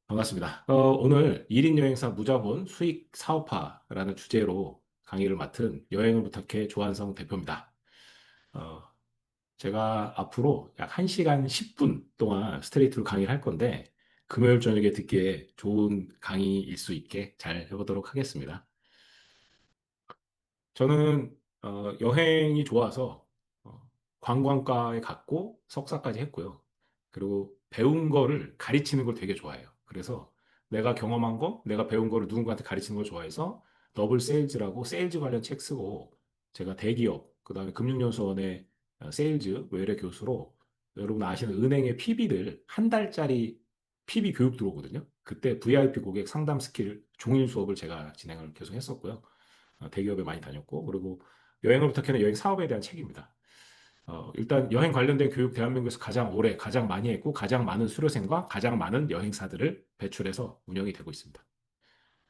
반갑습니다. 오늘 1인 여행사 무자본 수익 사업화라는 주제로 강의를 맡은 여행을 부탁해 조한성 대표입니다. 어, 제가 앞으로 약 1시간 10분 동안 스트레이트로 강의를 할 건데, 금요일 저녁에 듣기에 좋은 강의일 수 있게 잘 해보도록 하겠습니다. 저는 여행이 좋아서 관광과에 갔고 석사까지 했고요. 그리고 배운 거를 가르치는 걸 되게 좋아해요. 그래서 내가 경험한 거, 내가 배운 거를 누군가한테 가르치는 걸 좋아해서 더블 세일즈라고 세일즈 관련 책 쓰고 제가 대기업, 그다음에 금융연수원의 세일즈 외래 교수로 여러분 아시는 은행의 PB들 한 달짜리 PB 교육 들어오거든요. 그때 VIP 고객 상담 스킬 종일 수업을 제가 진행을 계속 했었고요. 대기업에 많이 다녔고, 그리고 여행을 부탁하는 여행 사업에 대한 책입니다. 일단 여행 관련된 교육 대한민국에서 가장 오래, 가장 많이 했고, 가장 많은 수료생과 가장 많은 여행사들을 배출해서 운영이 되고 있습니다.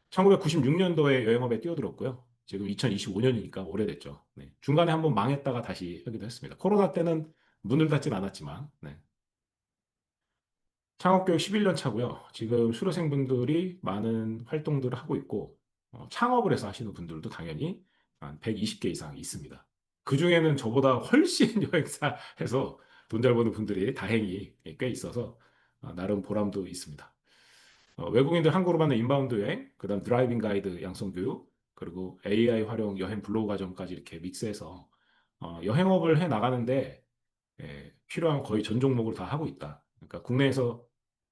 1996년도에 여행업에 뛰어들었고요. 지금 2025년이니까 오래됐죠. 네. 중간에 한번 망했다가 다시 하기도 했습니다. 코로나 때는 문을 닫진 않았지만, 네. 창업교육 11년 차고요. 지금 수료생분들이 많은 활동들을 하고 있고, 창업을 해서 하시는 분들도 당연히 한 120개 이상 있습니다. 그중에는 저보다 훨씬 여행사에서 돈 잘 버는 분들이 다행히 꽤 있어서 나름 보람도 있습니다. 외국인들 한국으로 받는 인바운드 여행, 그다음 드라이빙 가이드 양성 교육, 그리고 AI 활용 여행 블로그 과정까지 이렇게 믹스해서 여행업을 해 나가는데 필요한 거의 전 종목을 다 하고 있다. 그러니까 국내에서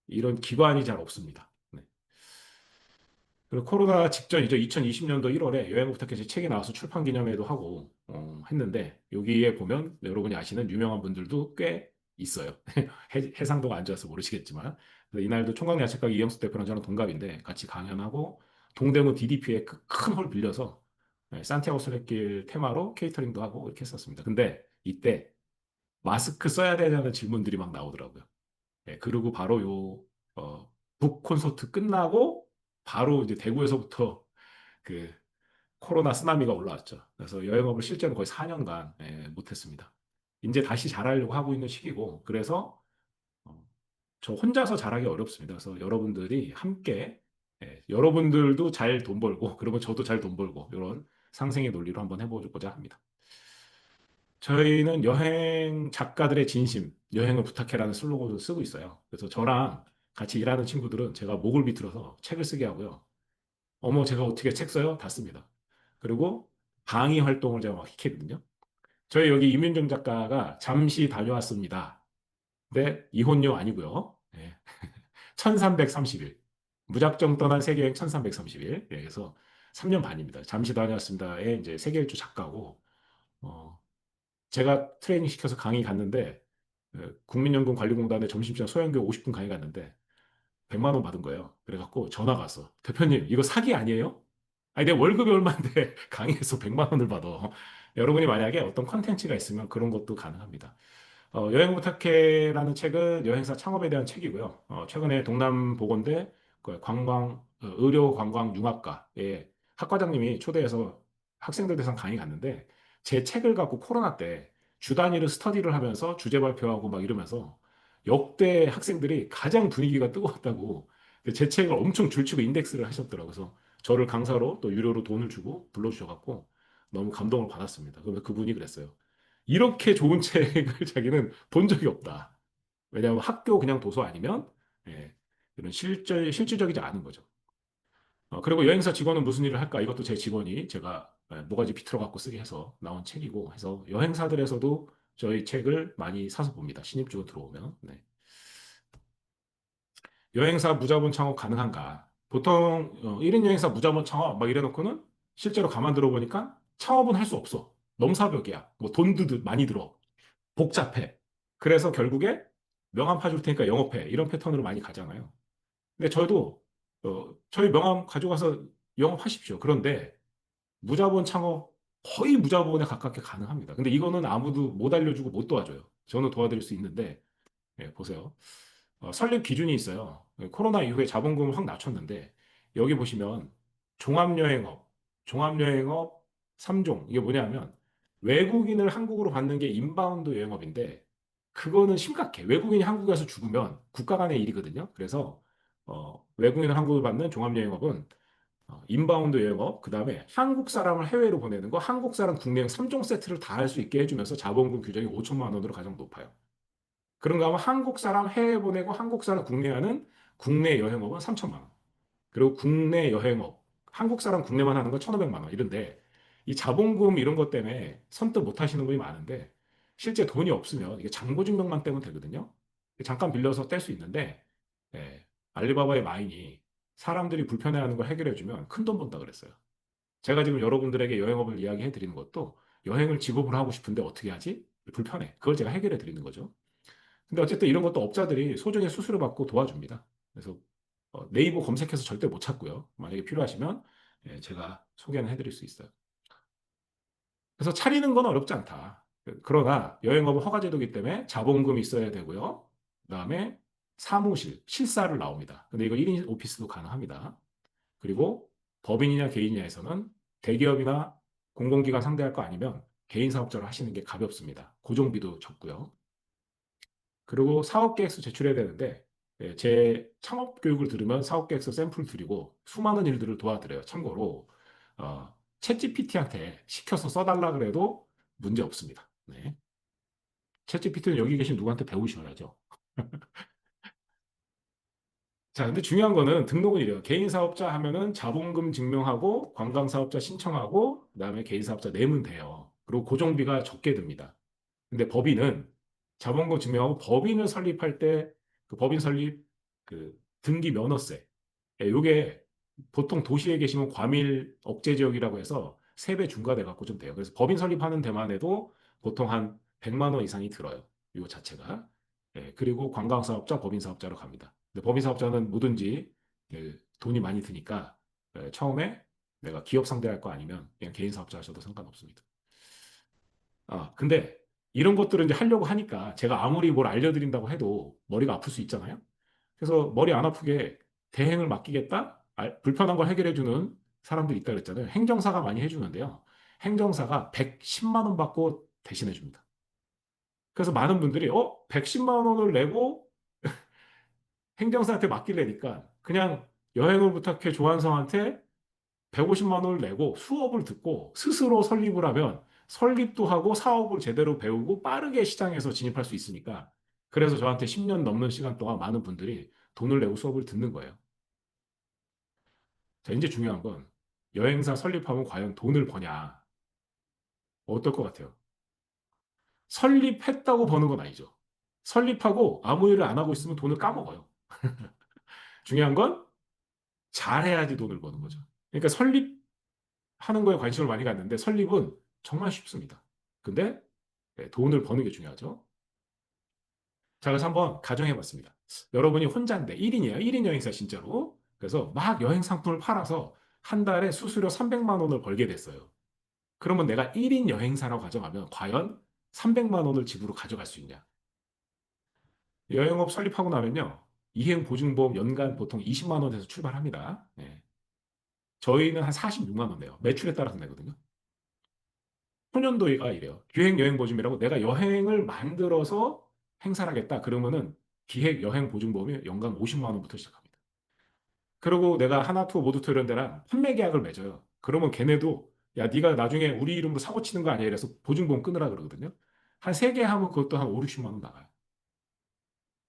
이런 기관이 잘 없습니다. 네. 그리고 코로나 직전이죠. 2020년도 1월에 여행 부탁해서 책이 나와서 출판 기념회도 하고 했는데 여기에 보면 여러분이 아시는 유명한 분들도 꽤 있어요. 해상도가 안 좋아서 모르시겠지만 그래서 이날도 총각야채가게 이영수 대표랑 저는 동갑인데 같이 강연하고 동대문 DDP에 큰 홀 빌려서 산티아고 순례길 테마로 케이터링도 하고 이렇게 했었습니다. 근데 이때 마스크 써야 되냐는 질문들이 막 나오더라고요. 그리고 바로 북 콘서트 끝나고 바로 이제 대구에서부터 그 코로나 쓰나미가 올라왔죠. 그래서 여행업을 실제로 거의 4년간 못했습니다. 이제 다시 잘하려고 하고 있는 시기고, 그래서 어, 저 혼자서 잘하기 어렵습니다. 그래서 여러분들이 함께, 여러분들도 잘 돈 벌고, 그러면 저도 잘 돈 벌고, 이런 상생의 논리로 한번 해보고자 합니다. 저희는 여행 작가들의 진심, 여행을 부탁해라는 슬로건을 쓰고 있어요. 그래서 저랑 같이 일하는 친구들은 제가 목을 비틀어서 책을 쓰게 하고요. 어머, 제가 어떻게 책 써요? 다 씁니다. 그리고 강의 활동을 제가 막 시키거든요. 저희 여기 임윤정 작가가 잠시 다녀왔습니다. 근데 이혼료 아니고요. 1330일. 무작정 떠난 세계여행 1330일. 그래서 3년 반입니다. 잠시 다녀왔습니다에 이제 세계 일주 작가고, 어, 제가 트레이닝 시켜서 강의 갔는데 국민연금관리공단에 점심시간 소형교육 50분 강의 갔는데 100만 원 받은 거예요. 그래갖고 전화가 왔어. 대표님, 이거 사기 아니에요? 아니, 내 월급이 얼마인데 강의에서 100만 원을 받아. 여러분이 만약에 어떤 컨텐츠가 있으면 그런 것도 가능합니다. 여행 부탁해라는 책은 여행사 창업에 대한 책이고요. 최근에 동남보건대 그 의료관광융합과에 학과장님이 초대해서 학생들 대상 강의 갔는데 제 책을 갖고 코로나 때 주 단위로 스터디를 하면서 주제 발표하고 막 이러면서 역대 학생들이 가장 분위기가 뜨거웠다고 제 책을 엄청 줄치고 인덱스를 하셨더라고요. 그래서 저를 강사로 또 유료로 돈을 주고 불러주셔갖고 너무 감동을 받았습니다. 그러면 그분이 그랬어요. 이렇게 좋은 책을 자기는 본 적이 없다. 왜냐하면 학교 그냥 도서 아니면 이런 실질적이지 않은 거죠. 그리고 여행사 직원은 무슨 일을 할까? 이것도 제 직원이 제가 모가지 비틀어 갖고 쓰게 해서 나온 책이고 해서 여행사들에서도 저희 책을 많이 사서 봅니다. 신입 직원 들어오면. 네. 여행사 무자본 창업 가능한가? 보통 1인 여행사 무자본 창업 막 이래놓고는 실제로 가만 들어보니까 창업은 할 수 없어. 넘사벽이야. 뭐 돈도 많이 들어. 복잡해. 그래서 결국에 명함 파줄 테니까 영업해. 이런 패턴으로 많이 가잖아요. 근데 저도 저희 명함 가져가서 영업하십시오. 그런데 무자본 창업 거의 무자본에 가깝게 가능합니다. 근데 이거는 아무도 못 알려주고 못 도와줘요. 저는 도와드릴 수 있는데 보세요. 설립 기준이 있어요. 코로나 이후에 자본금을 확 낮췄는데 여기 보시면 종합여행업, 종합여행업 3종 이게 뭐냐면 외국인을 한국으로 받는 게 인바운드 여행업인데 그거는 심각해. 외국인이 한국에 서 죽으면 국가 간의 일이거든요. 그래서 외국인 한국을 받는 종합여행업은 인바운드 여행업, 그 다음에 한국 사람을 해외로 보내는 거, 한국 사람 국내 여행 3종 세트를 다 할 수 있게 해주면서 자본금 규정이 5천만 원으로 가장 높아요. 그런가 하면 한국 사람 해외 보내고 한국 사람 국내 하는 국내 여행업은 3천만 원. 그리고 국내 여행업, 한국 사람 국내만 하는 거 1,500만 원 이런데 이 자본금 이런 것 때문에 선뜻 못 하시는 분이 많은데 실제 돈이 없으면 이게 장부증명만 떼면 되거든요. 잠깐 빌려서 뗄 수 있는데 예, 알리바바의 마인이 사람들이 불편해하는 걸 해결해주면 큰 돈 번다 그랬어요. 제가 지금 여러분들에게 여행업을 이야기해 드리는 것도 여행을 직업으로 하고 싶은데 어떻게 하지? 불편해. 그걸 제가 해결해 드리는 거죠. 근데 어쨌든 이런 것도 업자들이 소정의 수수료 받고 도와줍니다. 그래서 네이버 검색해서 절대 못 찾고요. 만약에 필요하시면 예, 제가 소개는 해드릴 수 있어요. 그래서 차리는 건 어렵지 않다. 그러나 여행업은 허가제도이기 때문에 자본금이 있어야 되고요. 그다음에 사무실, 실사를 나옵니다. 근데 이거 1인 오피스도 가능합니다. 그리고 법인이냐 개인이냐에서는 대기업이나 공공기관 상대할 거 아니면 개인 사업자로 하시는 게 가볍습니다. 고정비도 적고요. 그리고 사업 계획서 제출해야 되는데 예, 제 창업 교육을 들으면 사업 계획서 샘플 드리고 수많은 일들을 도와드려요. 참고로 챗 GPT한테 시켜서 써달라 그래도 문제 없습니다. 네. 챗 GPT는 여기 계신 누구한테 배우셔야죠. 자, 근데 중요한 거는 등록은 이래요. 개인 사업자 하면은 자본금 증명하고 관광 사업자 신청하고 그다음에 개인 사업자 내면 돼요. 그리고 고정비가 적게 듭니다. 근데 법인은 자본금 증명하고 법인을 설립할 때 그 법인 설립 그 등기 면허세 예, 요게 보통 도시에 계시면 과밀 억제 지역이라고 해서 3배 중과돼 갖고 좀 돼요. 그래서 법인 설립하는 데만 해도 보통 한 100만 원 이상이 들어요. 요 자체가. 예, 그리고 관광 사업자, 법인 사업자로 갑니다. 근데 법인 사업자는 뭐든지 예, 돈이 많이 드니까 예, 처음에 내가 기업 상대할 거 아니면 그냥 개인 사업자 하셔도 상관없습니다. 근데 이런 것들을 이제 하려고 하니까 제가 아무리 뭘 알려드린다고 해도 머리가 아플 수 있잖아요. 그래서 머리 안 아프게 대행을 맡기겠다? 불편한 걸 해결해주는 사람들이 있다 그랬잖아요. 행정사가 많이 해주는데요. 행정사가 110만 원 받고 대신해줍니다. 그래서 많은 분들이 110만 원을 내고 행정사한테 맡기려니까 그냥 여행을 부탁해 조한성한테 150만 원을 내고 수업을 듣고 스스로 설립을 하면 설립도 하고 사업을 제대로 배우고 빠르게 시장에서 진입할 수 있으니까 그래서 저한테 10년 넘는 시간 동안 많은 분들이 돈을 내고 수업을 듣는 거예요. 자, 이제 중요한 건 여행사 설립하면 과연 돈을 버냐? 어떨 것 같아요? 설립했다고 버는 건 아니죠. 설립하고 아무 일을 안 하고 있으면 돈을 까먹어요. 중요한 건 잘해야지 돈을 버는 거죠. 그러니까 설립하는 거에 관심을 많이 갖는데 설립은 정말 쉽습니다. 근데 네, 돈을 버는 게 중요하죠. 자, 그래서 한번 가정해 봤습니다. 여러분이 혼자인데 1인이에요. 1인 여행사 진짜로. 그래서 막 여행 상품을 팔아서 한 달에 수수료 300만 원을 벌게 됐어요. 그러면 내가 1인 여행사라고 가정하면 과연 300만 원을 집으로 가져갈 수 있냐? 여행업 설립하고 나면요. 이행 보증보험 연간 보통 20만 원에서 출발합니다. 네. 저희는 한 46만 원 내요. 매출에 따라서 내거든요. 초년도가 이래요. 기획 여행 보증이라고 내가 여행을 만들어서 행사를 하겠다. 그러면은 기획 여행 보증보험이 연간 50만 원부터 시작합니다. 그리고 내가 하나투어 모두투어 이런 데랑 판매 계약을 맺어요. 그러면 걔네도 야, 네가 나중에 우리 이름으로 사고 치는 거 아니야? 이래서 보증보험 끊으라 그러거든요. 한 세 개 하면 그것도 한 5, 60만 원 나가요.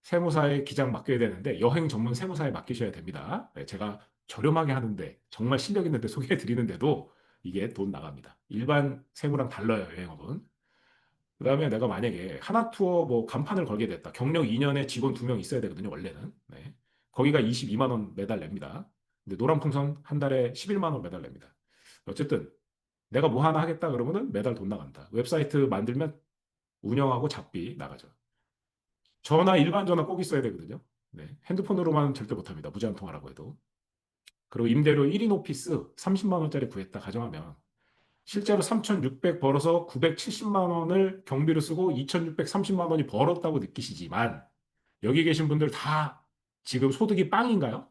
세무사에 기장 맡겨야 되는데 여행 전문 세무사에 맡기셔야 됩니다. 네, 제가 저렴하게 하는데 정말 실력 있는데 소개해 드리는데도 이게 돈 나갑니다. 일반 세무랑 달라요, 여행업은. 그다음에 내가 만약에 하나투어 뭐 간판을 걸게 됐다. 경력 2년에 직원 2명 있어야 되거든요, 원래는. 네. 거기가 22만 원 매달 냅니다. 근데 노란풍선 한 달에 11만 원 매달 냅니다. 어쨌든 내가 뭐 하나 하겠다 그러면은 매달 돈 나간다. 웹사이트 만들면 운영하고 잡비 나가죠. 전화 일반 전화 꼭 있어야 되거든요. 네. 핸드폰으로만 절대 못합니다. 무제한 통화라고 해도. 그리고 임대료 1인 오피스 30만 원짜리 구했다 가정하면 실제로 3,600 벌어서 970만 원을 경비로 쓰고 2,630만 원이 벌었다고 느끼시지만 여기 계신 분들 다 지금 소득이 빵인가요?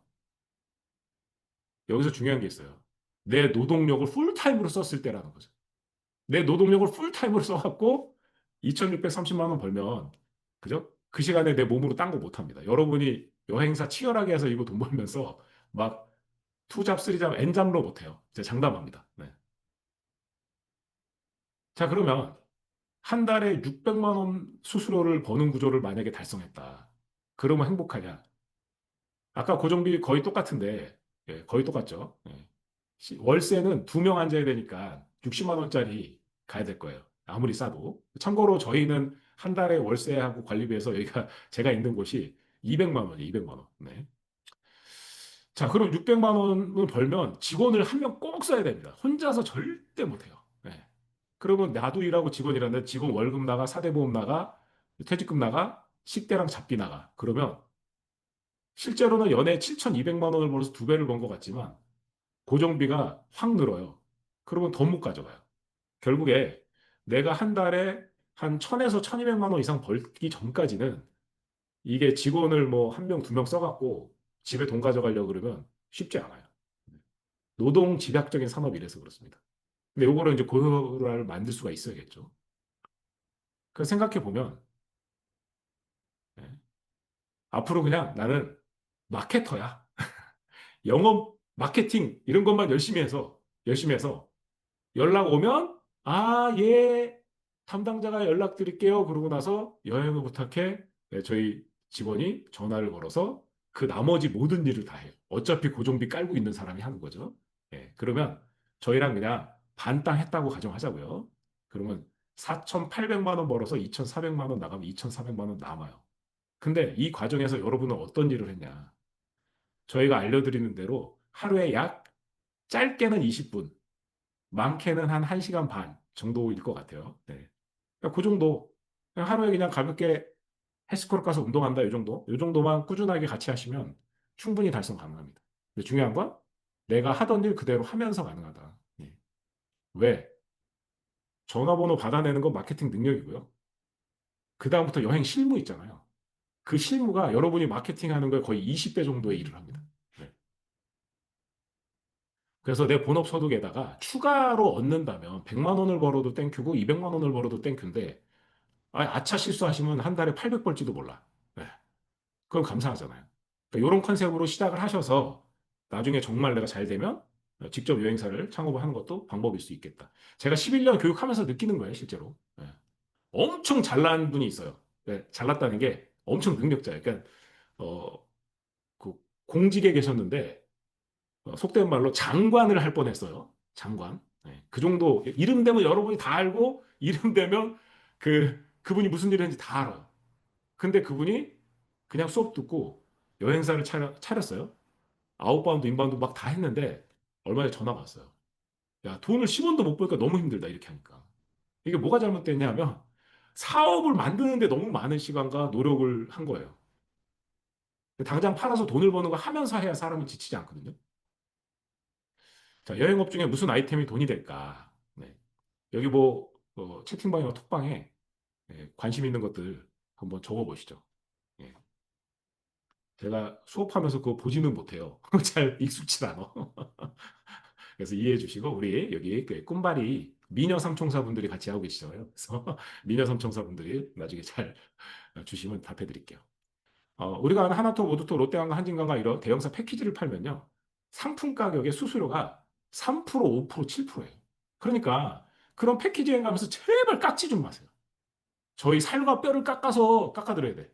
여기서 중요한 게 있어요. 내 노동력을 풀타임으로 썼을 때라는 거죠. 내 노동력을 풀타임으로 써갖고 2,630만 원 벌면 그죠? 그 시간에 내 몸으로 딴 거 못합니다. 여러분이 여행사 치열하게 해서 이거 돈 벌면서 막 투잡, 쓰리잡, 엔잡로 못해요. 제가 장담합니다. 네. 자, 그러면 한 달에 600만 원 수수료를 버는 구조를 만약에 달성했다. 그러면 행복하냐? 아까 고정비 거의 똑같은데, 예, 거의 똑같죠. 예. 월세는 두 명 앉아야 되니까 60만 원짜리 가야 될 거예요. 아무리 싸도. 참고로 저희는 한 달에 월세하고 관리비에서 여기가 제가 있는 곳이 200만 원이에요. 200만 원. 네. 자, 그럼 600만 원을 벌면 직원을 한 명 꼭 써야 됩니다. 혼자서 절대 못 해요. 네. 그러면 나도 일하고 직원 일하는데 직원 월급 나가, 사대보험 나가, 퇴직금 나가, 식대랑 잡비 나가. 그러면 실제로는 연에 7,200만 원을 벌어서 두 배를 번 것 같지만 고정비가 확 늘어요. 그러면 더 못 가져가요. 결국에 내가 한 달에 한 1000에서 1200만 원 이상 벌기 전까지는 이게 직원을 뭐 한 명, 두 명 써갖고 집에 돈 가져가려고 그러면 쉽지 않아요. 노동 집약적인 산업이라서 그렇습니다. 근데 요거를 이제 고효를 만들 수가 있어야겠죠. 그 생각해 보면 앞으로 그냥 나는 마케터야. 영업, 마케팅 이런 것만 열심히 해서 연락 오면 아, 예, 담당자가 연락드릴게요. 그러고 나서 여행을 부탁해. 네, 저희 직원이 전화를 걸어서 그 나머지 모든 일을 다 해요. 어차피 고정비 깔고 있는 사람이 하는 거죠. 예, 그러면 저희랑 그냥 반땅 했다고 가정하자고요. 그러면 4,800만 원 벌어서 2,400만 원 나가면 2,400만 원 남아요. 근데 이 과정에서 여러분은 어떤 일을 했냐? 저희가 알려드리는 대로 하루에 약 짧게는 20분, 많게는 한 1시간 반 정도일 것 같아요. 네. 그러니까 그 정도. 그냥 하루에 그냥 가볍게 헬스클럽 가서 운동한다, 이 정도. 이 정도만 꾸준하게 같이 하시면 충분히 달성 가능합니다. 근데 중요한 건 내가 하던 일 그대로 하면서 가능하다. 예. 왜? 전화번호 받아내는 건 마케팅 능력이고요. 그다음부터 여행 실무 있잖아요. 그 실무가 여러분이 마케팅하는 거에 거의 20배 정도의 일을 합니다. 네. 그래서 내 본업 소득에다가 추가로 얻는다면 100만 원을 벌어도 땡큐고 200만 원을 벌어도 땡큐인데 아차 실수하시면 한 달에 800 벌지도 몰라. 네. 그건 감사하잖아요. 그러니까 이런 컨셉으로 시작을 하셔서 나중에 정말 내가 잘 되면 직접 여행사를 창업을 하는 것도 방법일 수 있겠다. 제가 11년 교육하면서 느끼는 거예요, 실제로. 네. 엄청 잘난 분이 있어요. 네, 잘났다는 게 엄청 능력자예요. 그러니까 어, 그 공직에 계셨는데 속된 말로 장관을 할 뻔했어요. 장관. 네, 그 정도 이름 되면 여러분이 다 알고 이름 되면 그분이 무슨 일을 했는지 다 알아요. 근데 그분이 그냥 수업 듣고 여행사를 차렸어요. 아웃바운드, 인바운드 막 다 했는데 얼마 전에 전화가 왔어요. 야, 돈을 10원도 못 벌니까 너무 힘들다 이렇게 하니까. 이게 뭐가 잘못됐냐면 사업을 만드는데 너무 많은 시간과 노력을 한 거예요. 당장 팔아서 돈을 버는 거 하면서 해야 사람은 지치지 않거든요. 자, 여행업 중에 무슨 아이템이 돈이 될까? 네. 여기 뭐 채팅방이나 톡방에 관심 있는 것들 한번 적어보시죠. 예. 제가 수업하면서 그거 보지는 못해요. 잘 익숙치 않아. 그래서 이해해 주시고 우리 여기 그 꿈바리 미녀 삼총사분들이 같이 하고 계시잖아요. 그래서 미녀 삼총사분들이 나중에 잘 주시면 답해 드릴게요. 우리가 아는 하나톡, 오도톡, 롯데관광, 한진관광 이런 대형사 패키지를 팔면요. 상품 가격의 수수료가 3%, 5%, 7%예요. 그러니까 그런 패키지 여행 가면서 제발 깎지 좀 마세요. 저희 살과 뼈를 깎아서 깎아드려야 돼.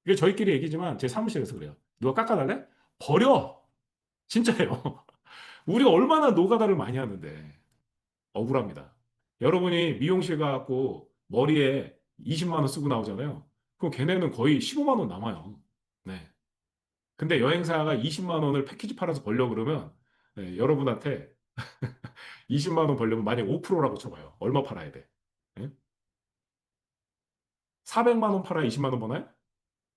이게 저희끼리 얘기지만 제 사무실에서 그래요. 누가 깎아달래? 버려! 진짜예요. 우리가 얼마나 노가다를 많이 하는데 억울합니다. 여러분이 미용실 가갖고 머리에 20만 원 쓰고 나오잖아요. 그럼 걔네는 거의 15만 원 남아요. 네. 근데 여행사가 20만 원을 패키지 팔아서 벌려고 그러면 여러분한테 20만 원 벌려면 만약 5%라고 쳐봐요. 얼마 팔아야 돼? 네? 400만 원 팔아야 20만 원 버나요?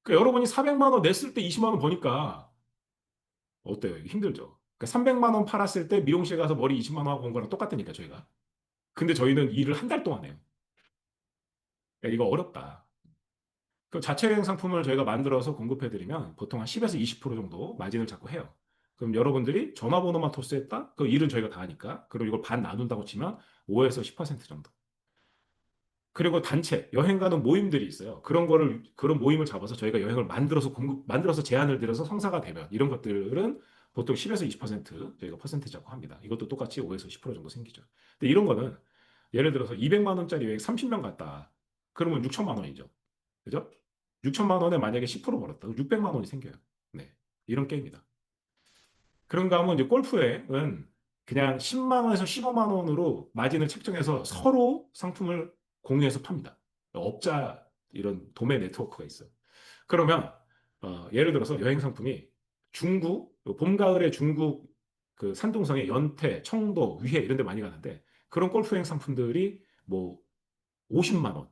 그러니까 여러분이 400만 원 냈을 때 20만 원 버니까 어때요? 이거 힘들죠? 그러니까 300만 원 팔았을 때 미용실 가서 머리 20만 원 하고 온 거랑 똑같다니까 저희가. 근데 저희는 일을 한 달 동안 해요. 그러니까 이거 어렵다. 그 자체 여행 상품을 저희가 만들어서 공급해드리면 보통 한 10에서 20% 정도 마진을 잡고 해요. 그럼 여러분들이 전화번호만 토스했다? 그 일은 저희가 다 하니까. 그럼 이걸 반 나눈다고 치면 5에서 10% 정도. 그리고 단체, 여행 가는 모임들이 있어요. 그런 모임을 잡아서 저희가 여행을 만들어서 제안을 드려서 성사가 되면 이런 것들은 보통 10에서 20% 저희가 퍼센트 잡고 합니다. 이것도 똑같이 5에서 10% 정도 생기죠. 근데 이런 거는 예를 들어서 200만 원짜리 여행 30명 갔다. 그러면 6천만 원이죠. 그죠? 6천만 원에 만약에 10% 벌었다. 600만 원이 생겨요. 네. 이런 게임이다. 그런가 하면 이제 골프회는 그냥 10만 원에서 15만 원으로 마진을 책정해서 서로 상품을 공유해서 팝니다. 업자 이런 도매 네트워크가 있어요. 그러면 예를 들어서 여행 상품이 중국 봄 가을에 중국 그 산둥성의 연태, 청도, 위해 이런 데 많이 가는데 그런 골프 여행 상품들이 뭐 50만 원,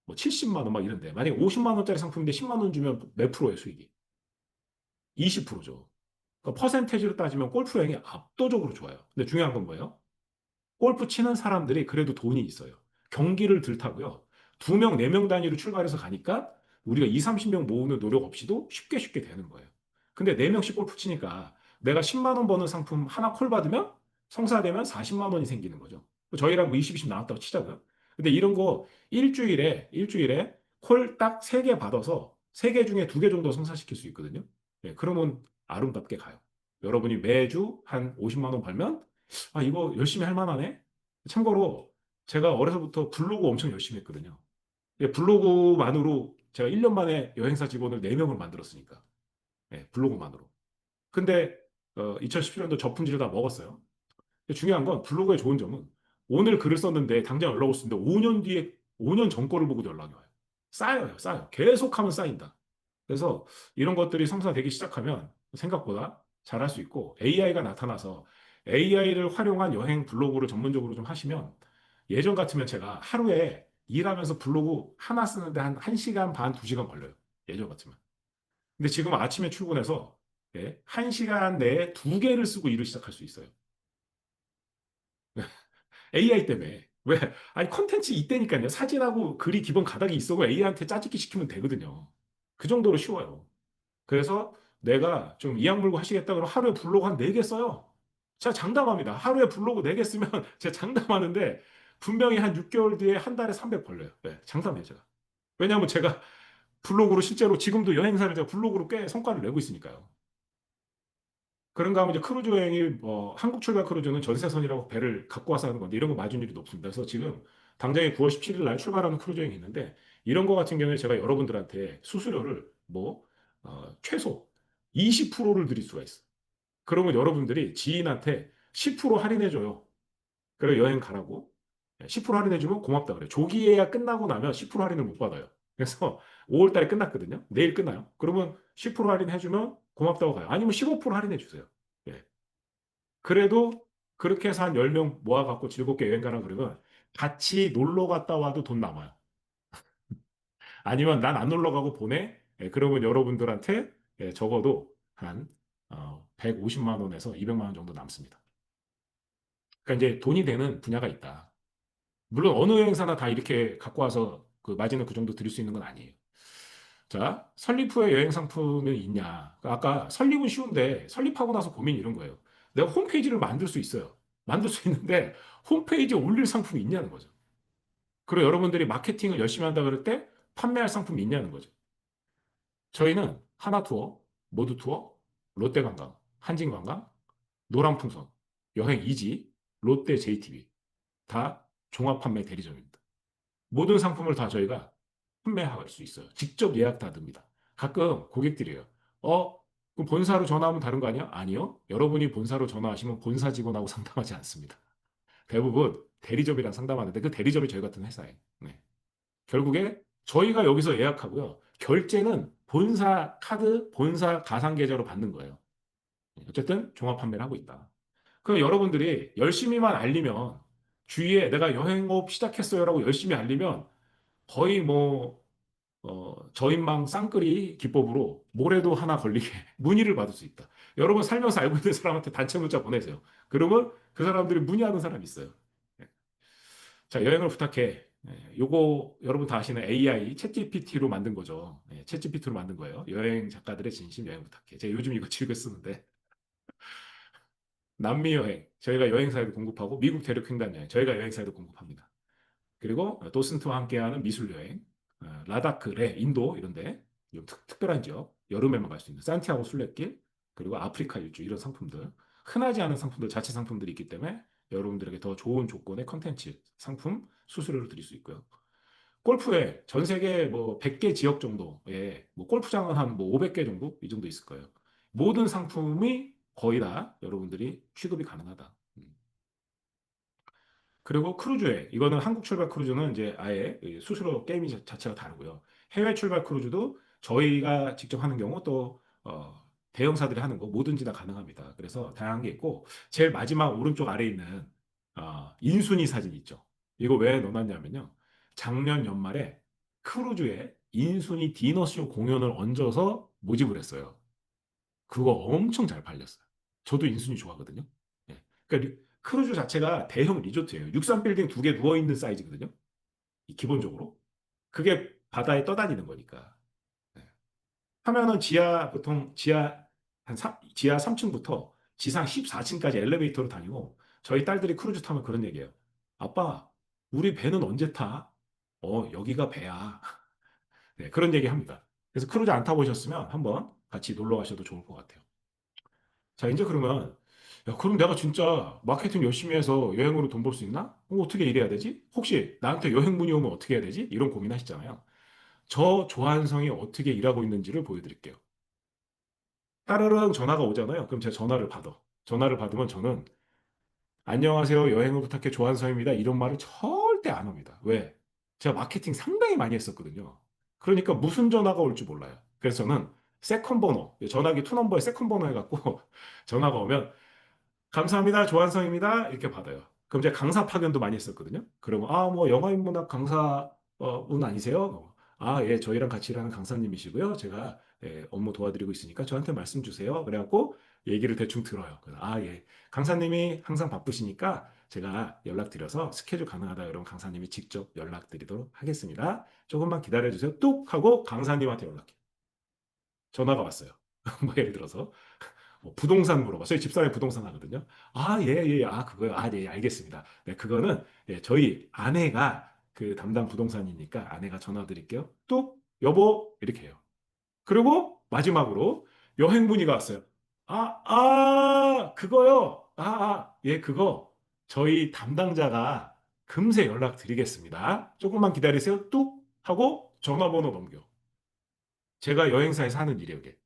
뭐 70만 원 막 이런데 만약에 50만 원짜리 상품인데 10만 원 주면 몇 프로예요, 수익이? 20%죠. 그러니까 퍼센테이지로 따지면 골프 여행이 압도적으로 좋아요. 근데 중요한 건 뭐예요? 골프 치는 사람들이 그래도 돈이 있어요. 경기를 들타고요. 두 명, 네 명 단위로 출발해서 가니까 우리가 2, 30명 모으는 노력 없이도 쉽게 쉽게 되는 거예요. 근데 네 명씩 골프 치니까 내가 10만 원 버는 상품 하나 콜 받으면 성사되면 40만 원이 생기는 거죠. 저희랑 뭐 20, 20 나왔다고 치자고요. 근데 이런 거 일주일에 콜 딱 3개 받아서 3개 중에 2개 정도 성사시킬 수 있거든요. 예, 그러면 아름답게 가요. 여러분이 매주 한 50만 원 벌면 아, 이거 열심히 할 만하네? 참고로 제가 어려서부터 블로그 엄청 열심히 했거든요. 예, 블로그만으로 제가 1년 만에 여행사 직원을 4명을 만들었으니까. 예, 블로그만으로. 근데 2017년도 저품질을 다 먹었어요. 근데 중요한 건 블로그의 좋은 점은 오늘 글을 썼는데 당장 연락 올 수 있는데 5년 뒤에 5년 전 거를 보고도 연락이 와요. 쌓여요, 쌓여. 계속하면 쌓인다. 그래서 이런 것들이 성사되기 시작하면 생각보다 잘할 수 있고 AI가 나타나서 AI를 활용한 여행 블로그를 전문적으로 좀 하시면 예전 같으면 제가 하루에 일하면서 블로그 하나 쓰는데 한 1시간 반, 2시간 걸려요. 예전 같으면. 근데 지금 아침에 출근해서 1시간 내에 2개를 쓰고 일을 시작할 수 있어요. AI 때문에. 왜? 아니, 컨텐츠 이때니까요. 사진하고 글이 기본 가닥이 있어도 AI한테 짜집기 시키면 되거든요. 그 정도로 쉬워요. 그래서 내가 좀 이악물고 하시겠다 그러면 하루에 블로그 한 4개 써요. 제가 장담합니다. 하루에 블로그 4개 쓰면 제가 장담하는데 분명히 한 6개월 뒤에 한 달에 300 벌려요. 네, 장담해요, 제가. 왜냐하면 제가 블로그로 실제로 지금도 여행사를 제가 블로그로 꽤 성과를 내고 있으니까요. 그런가 하면 이제 크루즈 여행이 한국 출발 크루즈는 전세선이라고 배를 갖고 와서 하는 건데 이런 거 마진율이 높습니다. 그래서 지금 당장에 9월 17일 날 출발하는 크루즈 여행이 있는데 이런 거 같은 경우에 제가 여러분들한테 수수료를 최소 20%를 드릴 수가 있어요. 그러면 여러분들이 지인한테 10% 할인해줘요. 그래 여행 가라고 10% 할인해주면 고맙다 그래요. 조기 예약 끝나고 나면 10% 할인을 못 받아요. 그래서 5월 달에 끝났거든요. 내일 끝나요. 그러면 10% 할인해주면 고맙다고 가요. 아니면 15% 할인해주세요. 예. 그래도 그렇게 해서 한 10명 모아갖고 즐겁게 여행 가라 그러면 같이 놀러 갔다 와도 돈 남아요. 아니면 난 안 놀러 가고 보내? 그러면 여러분들한테 적어도 한 150만 원에서 200만 원 정도 남습니다. 그러니까 이제 돈이 되는 분야가 있다. 물론 어느 여행사나 다 이렇게 갖고 와서 그 마진을 그 정도 드릴 수 있는 건 아니에요. 자, 설립 후에 여행 상품이 있냐? 그러니까 아까 설립은 쉬운데 설립하고 나서 고민이 이런 거예요. 내가 홈페이지를 만들 수 있어요. 만들 수 있는데 홈페이지에 올릴 상품이 있냐는 거죠. 그리고 여러분들이 마케팅을 열심히 한다 그럴 때 판매할 상품이 있냐는 거죠. 저희는 하나투어, 모두투어, 롯데관광, 한진관광, 노랑풍선, 여행 이지, 롯데 JTB 다 종합 판매 대리점입니다. 모든 상품을 다 저희가 판매할 수 있어요. 직접 예약 다 듭니다. 가끔 고객들이에요. 그럼 본사로 전화하면 다른 거 아니야? 아니요. 여러분이 본사로 전화하시면 본사 직원하고 상담하지 않습니다. 대부분 대리점이랑 상담하는데 그 대리점이 저희 같은 회사예요. 네. 결국에 저희가 여기서 예약하고요. 결제는 본사 카드, 본사 가상계좌로 받는 거예요. 어쨌든 종합 판매를 하고 있다. 그럼 여러분들이 열심히만 알리면 주위에 내가 여행업 시작했어요라고 열심히 알리면 거의 저인망 쌍끌이 기법으로 모래도 하나 걸리게 문의를 받을 수 있다. 여러분 살면서 알고 있는 사람한테 단체 문자 보내세요. 그러면 그 사람들이 문의하는 사람이 있어요. 네. 자, 여행을 부탁해. 요거 여러분 다 아시는 AI 챗GPT로 만든 거죠. 챗GPT로 만든 거예요. 여행 작가들의 진심 여행 부탁해. 제가 요즘 이거 즐겨 쓰는데 남미 여행 저희가 여행사에도 공급하고 미국 대륙 횡단 여행 저희가 여행사에도 공급합니다. 그리고 도슨트와 함께하는 미술 여행, 라다크, 레, 인도 이런데 좀 특별한 지역, 여름에만 갈 수 있는 산티아고 순례길, 그리고 아프리카 일주 이런 상품들, 흔하지 않은 상품들, 자체 상품들이 있기 때문에 여러분들에게 더 좋은 조건의 컨텐츠, 상품, 수수료를 드릴 수 있고요. 골프에 전 세계 뭐 100개 지역 정도에 뭐 골프장은 한 뭐 500개 정도 이 정도 있을 거예요. 모든 상품이 거의 다 여러분들이 취급이 가능하다. 그리고 크루즈에 이거는 한국 출발 크루즈는 이제 아예 이 수수료 게임이 자체가 다르고요. 해외 출발 크루즈도 저희가 직접 하는 경우 또 대형사들이 하는 거 뭐든지 다 가능합니다. 그래서 다양한 게 있고 제일 마지막 오른쪽 아래에 있는 인순이 사진 있죠. 이거 왜 넣어놨냐면요. 작년 연말에 크루즈에 인순이 디너쇼 공연을 얹어서 모집을 했어요. 그거 엄청 잘 팔렸어요. 저도 인순이 좋아하거든요. 예. 그러니까 크루즈 자체가 대형 리조트예요. 63빌딩 두 개 누워있는 사이즈거든요. 기본적으로. 그게 바다에 떠다니는 거니까. 예. 하면은 보통 지하 3층부터 지상 14층까지 엘리베이터로 다니고 저희 딸들이 크루즈 타면 그런 얘기예요. 아빠, 우리 배는 언제 타? 여기가 배야. 네, 그런 얘기 합니다. 그래서 크루즈 안 타보셨으면 한번 같이 놀러 가셔도 좋을 것 같아요. 자, 이제 그러면, 야, 그럼 내가 진짜 마케팅 열심히 해서 여행으로 돈 벌 수 있나? 어떻게 일해야 되지? 혹시 나한테 여행문의 오면 어떻게 해야 되지? 이런 고민하시잖아요. 저 조한성이 어떻게 일하고 있는지를 보여드릴게요. 따르릉 전화가 오잖아요. 그럼 제가 전화를 받아. 전화를 받으면 저는 안녕하세요. 여행을 부탁해 조한성입니다. 이런 말을 절대 안 합니다. 왜? 제가 마케팅 상당히 많이 했었거든요. 그러니까 무슨 전화가 올지 몰라요. 그래서 저는 세컨 번호, 전화기 투 넘버에 세컨 번호 해갖고 전화가 오면 감사합니다. 조한성입니다. 이렇게 받아요. 그럼 제가 강사 파견도 많이 했었거든요. 그러면 뭐 영어인문학 강사 분 아니세요? 예, 저희랑 같이 일하는 강사님이시고요. 제가 업무 도와드리고 있으니까 저한테 말씀 주세요. 그래갖고 얘기를 대충 들어요. 그래서 예, 강사님이 항상 바쁘시니까 제가 연락드려서 스케줄 가능하다 그러면 강사님이 직접 연락드리도록 하겠습니다. 조금만 기다려주세요. 뚝 하고 강사님한테 연락해요. 전화가 왔어요. 뭐 예를 들어서. 부동산 물어봐. 저희 집사람이 부동산 하거든요. 예, 예, 그거요. 네, 알겠습니다. 네, 그거는 저희 아내가 그 담당 부동산이니까 아내가 전화 드릴게요. 뚝, 여보, 이렇게 해요. 그리고 마지막으로 여행 문의가 왔어요. 그거요. 예, 그거 저희 담당자가 금세 연락드리겠습니다. 조금만 기다리세요. 뚝 하고 전화번호 넘겨. 제가 여행사에서 하는 일이에요, 이게.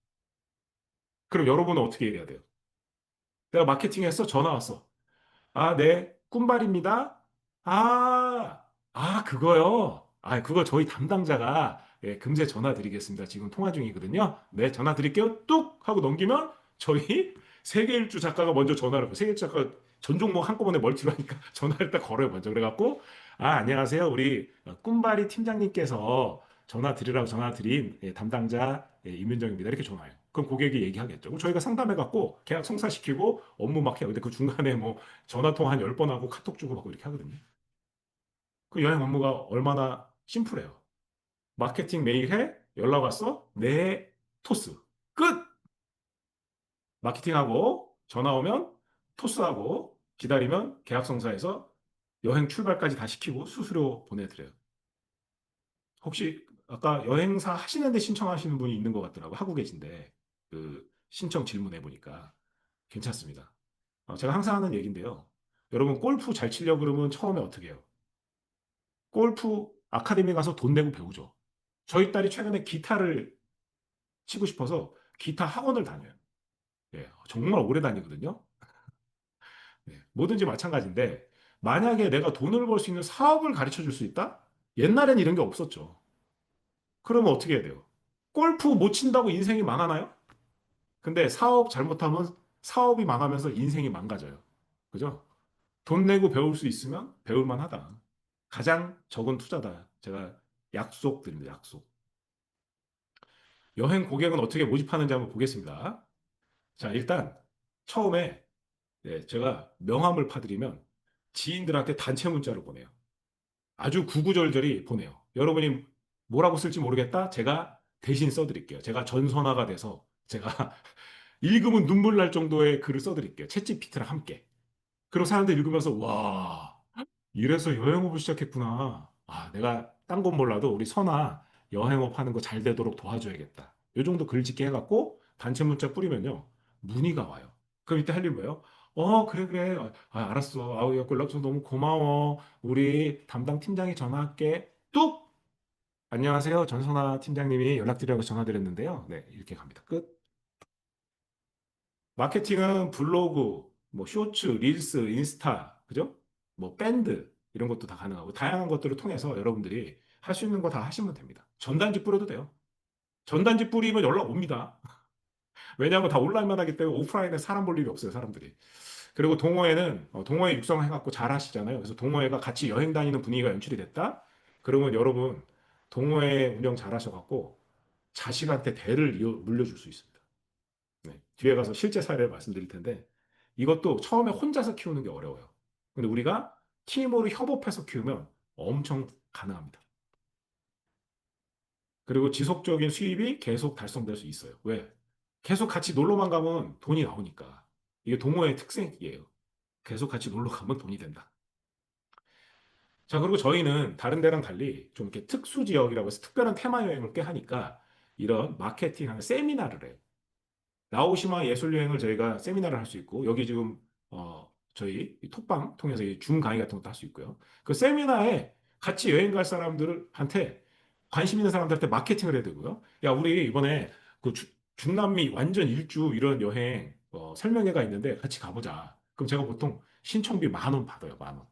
그럼 여러분은 어떻게 해야 돼요? 내가 마케팅에서 전화 왔어. 네, 꿈발입니다. 그거요. 그거 저희 담당자가 금세 전화 드리겠습니다. 지금 통화 중이거든요. 네, 전화 드릴게요. 뚝 하고 넘기면 저희 세계일주 작가가 먼저 전화를 세계일주 작가 전 종목 한꺼번에 멀티로 하니까 전화를 딱 걸어요, 먼저. 그래갖고 안녕하세요. 우리 꿈발이 팀장님께서 전화 드리라고 전화 드린 담당자 임윤정입니다. 이렇게 전화해요. 그럼 고객이 얘기하겠죠. 그럼 저희가 상담해갖고 계약 성사시키고 업무 막 해요. 근데 그 중간에 뭐 전화 통화 한 10번 하고 카톡 주고받고 이렇게 하거든요. 그 여행 업무가 얼마나 심플해요. 마케팅 메일 해? 연락 왔어? 네, 토스. 끝! 마케팅하고 전화 오면 토스하고 기다리면 계약 성사해서 여행 출발까지 다 시키고 수수료 보내드려요. 혹시 아까 여행사 하시는데 신청하시는 분이 있는 것 같더라고. 하고 계신데 그 신청 질문해 보니까 괜찮습니다. 제가 항상 하는 얘기인데요. 여러분 골프 잘 치려고 그러면 처음에 어떻게 해요? 골프 아카데미 가서 돈 내고 배우죠. 저희 딸이 최근에 기타를 치고 싶어서 기타 학원을 다녀요. 예, 정말 오래 다니거든요. 뭐든지 마찬가지인데 만약에 내가 돈을 벌 수 있는 사업을 가르쳐 줄 수 있다? 옛날엔 이런 게 없었죠. 그러면 어떻게 해야 돼요? 골프 못 친다고 인생이 망하나요? 근데 사업 잘못하면 사업이 망하면서 인생이 망가져요. 그죠? 돈 내고 배울 수 있으면 배울 만하다. 가장 적은 투자다. 제가 약속 드립니다. 약속. 여행 고객은 어떻게 모집하는지 한번 보겠습니다. 자, 일단 처음에 제가 명함을 파드리면 지인들한테 단체 문자를 보내요. 아주 구구절절히 보내요. 여러분이 뭐라고 쓸지 모르겠다? 제가 대신 써드릴게요. 제가 전선화가 돼서 제가 읽으면 눈물 날 정도의 글을 써드릴게요. 챗GPT랑 함께. 그리고 사람들 읽으면서 와. 이래서 여행업을 시작했구나. 아, 내가 딴 건 몰라도 우리 선아 여행업 하는 거 잘 되도록 도와줘야겠다. 요 정도 글짓기 해갖고 단체 문자 뿌리면요. 문의가 와요. 그럼 이때 할 일 뭐예요? 그래, 그래. 알았어. 아우, 야, 연락 줘서 너무 고마워. 우리 담당 팀장이 전화할게. 뚝! 안녕하세요. 전선아 팀장님이 연락드리라고 전화드렸는데요. 네, 이렇게 갑니다. 끝. 마케팅은 블로그, 뭐 쇼츠, 릴스, 인스타, 그죠? 뭐 밴드 이런 것도 다 가능하고 다양한 것들을 통해서 여러분들이 할 수 있는 거 다 하시면 됩니다. 전단지 뿌려도 돼요. 전단지 뿌리면 연락 옵니다. 왜냐하면 다 온라인만 하기 때문에 오프라인에 사람 볼 일이 없어요, 사람들이. 그리고 동호회는 동호회 육성해갖고 잘 하시잖아요. 그래서 동호회가 같이 여행 다니는 분위기가 연출이 됐다. 그러면 여러분 동호회 운영 잘 하셔갖고 자식한테 대를 물려줄 수 있습니다. 네. 뒤에 가서 실제 사례를 말씀드릴 텐데 이것도 처음에 혼자서 키우는 게 어려워요. 근데 우리가 팀으로 협업해서 키우면 엄청 가능합니다. 그리고 지속적인 수입이 계속 달성될 수 있어요. 왜? 계속 같이 놀러만 가면 돈이 나오니까. 이게 동호회의 특색이에요. 계속 같이 놀러 가면 돈이 된다. 자, 그리고 저희는 다른 데랑 달리 좀 이렇게 특수 지역이라고 해서 특별한 테마 여행을 꽤 하니까 이런 마케팅하는 세미나를 해요. 나오시마 예술여행을 저희가 세미나를 할 수 있고, 여기 지금, 저희 이 톡방 통해서 이 줌 강의 같은 것도 할 수 있고요. 그 세미나에 같이 여행 갈 사람들한테, 관심 있는 사람들한테 마케팅을 해야 되고요. 야, 우리 이번에 그 중남미 완전 일주 이런 여행, 설명회가 있는데 같이 가보자. 그럼 제가 보통 신청비 10,000원 받아요, 10,000원.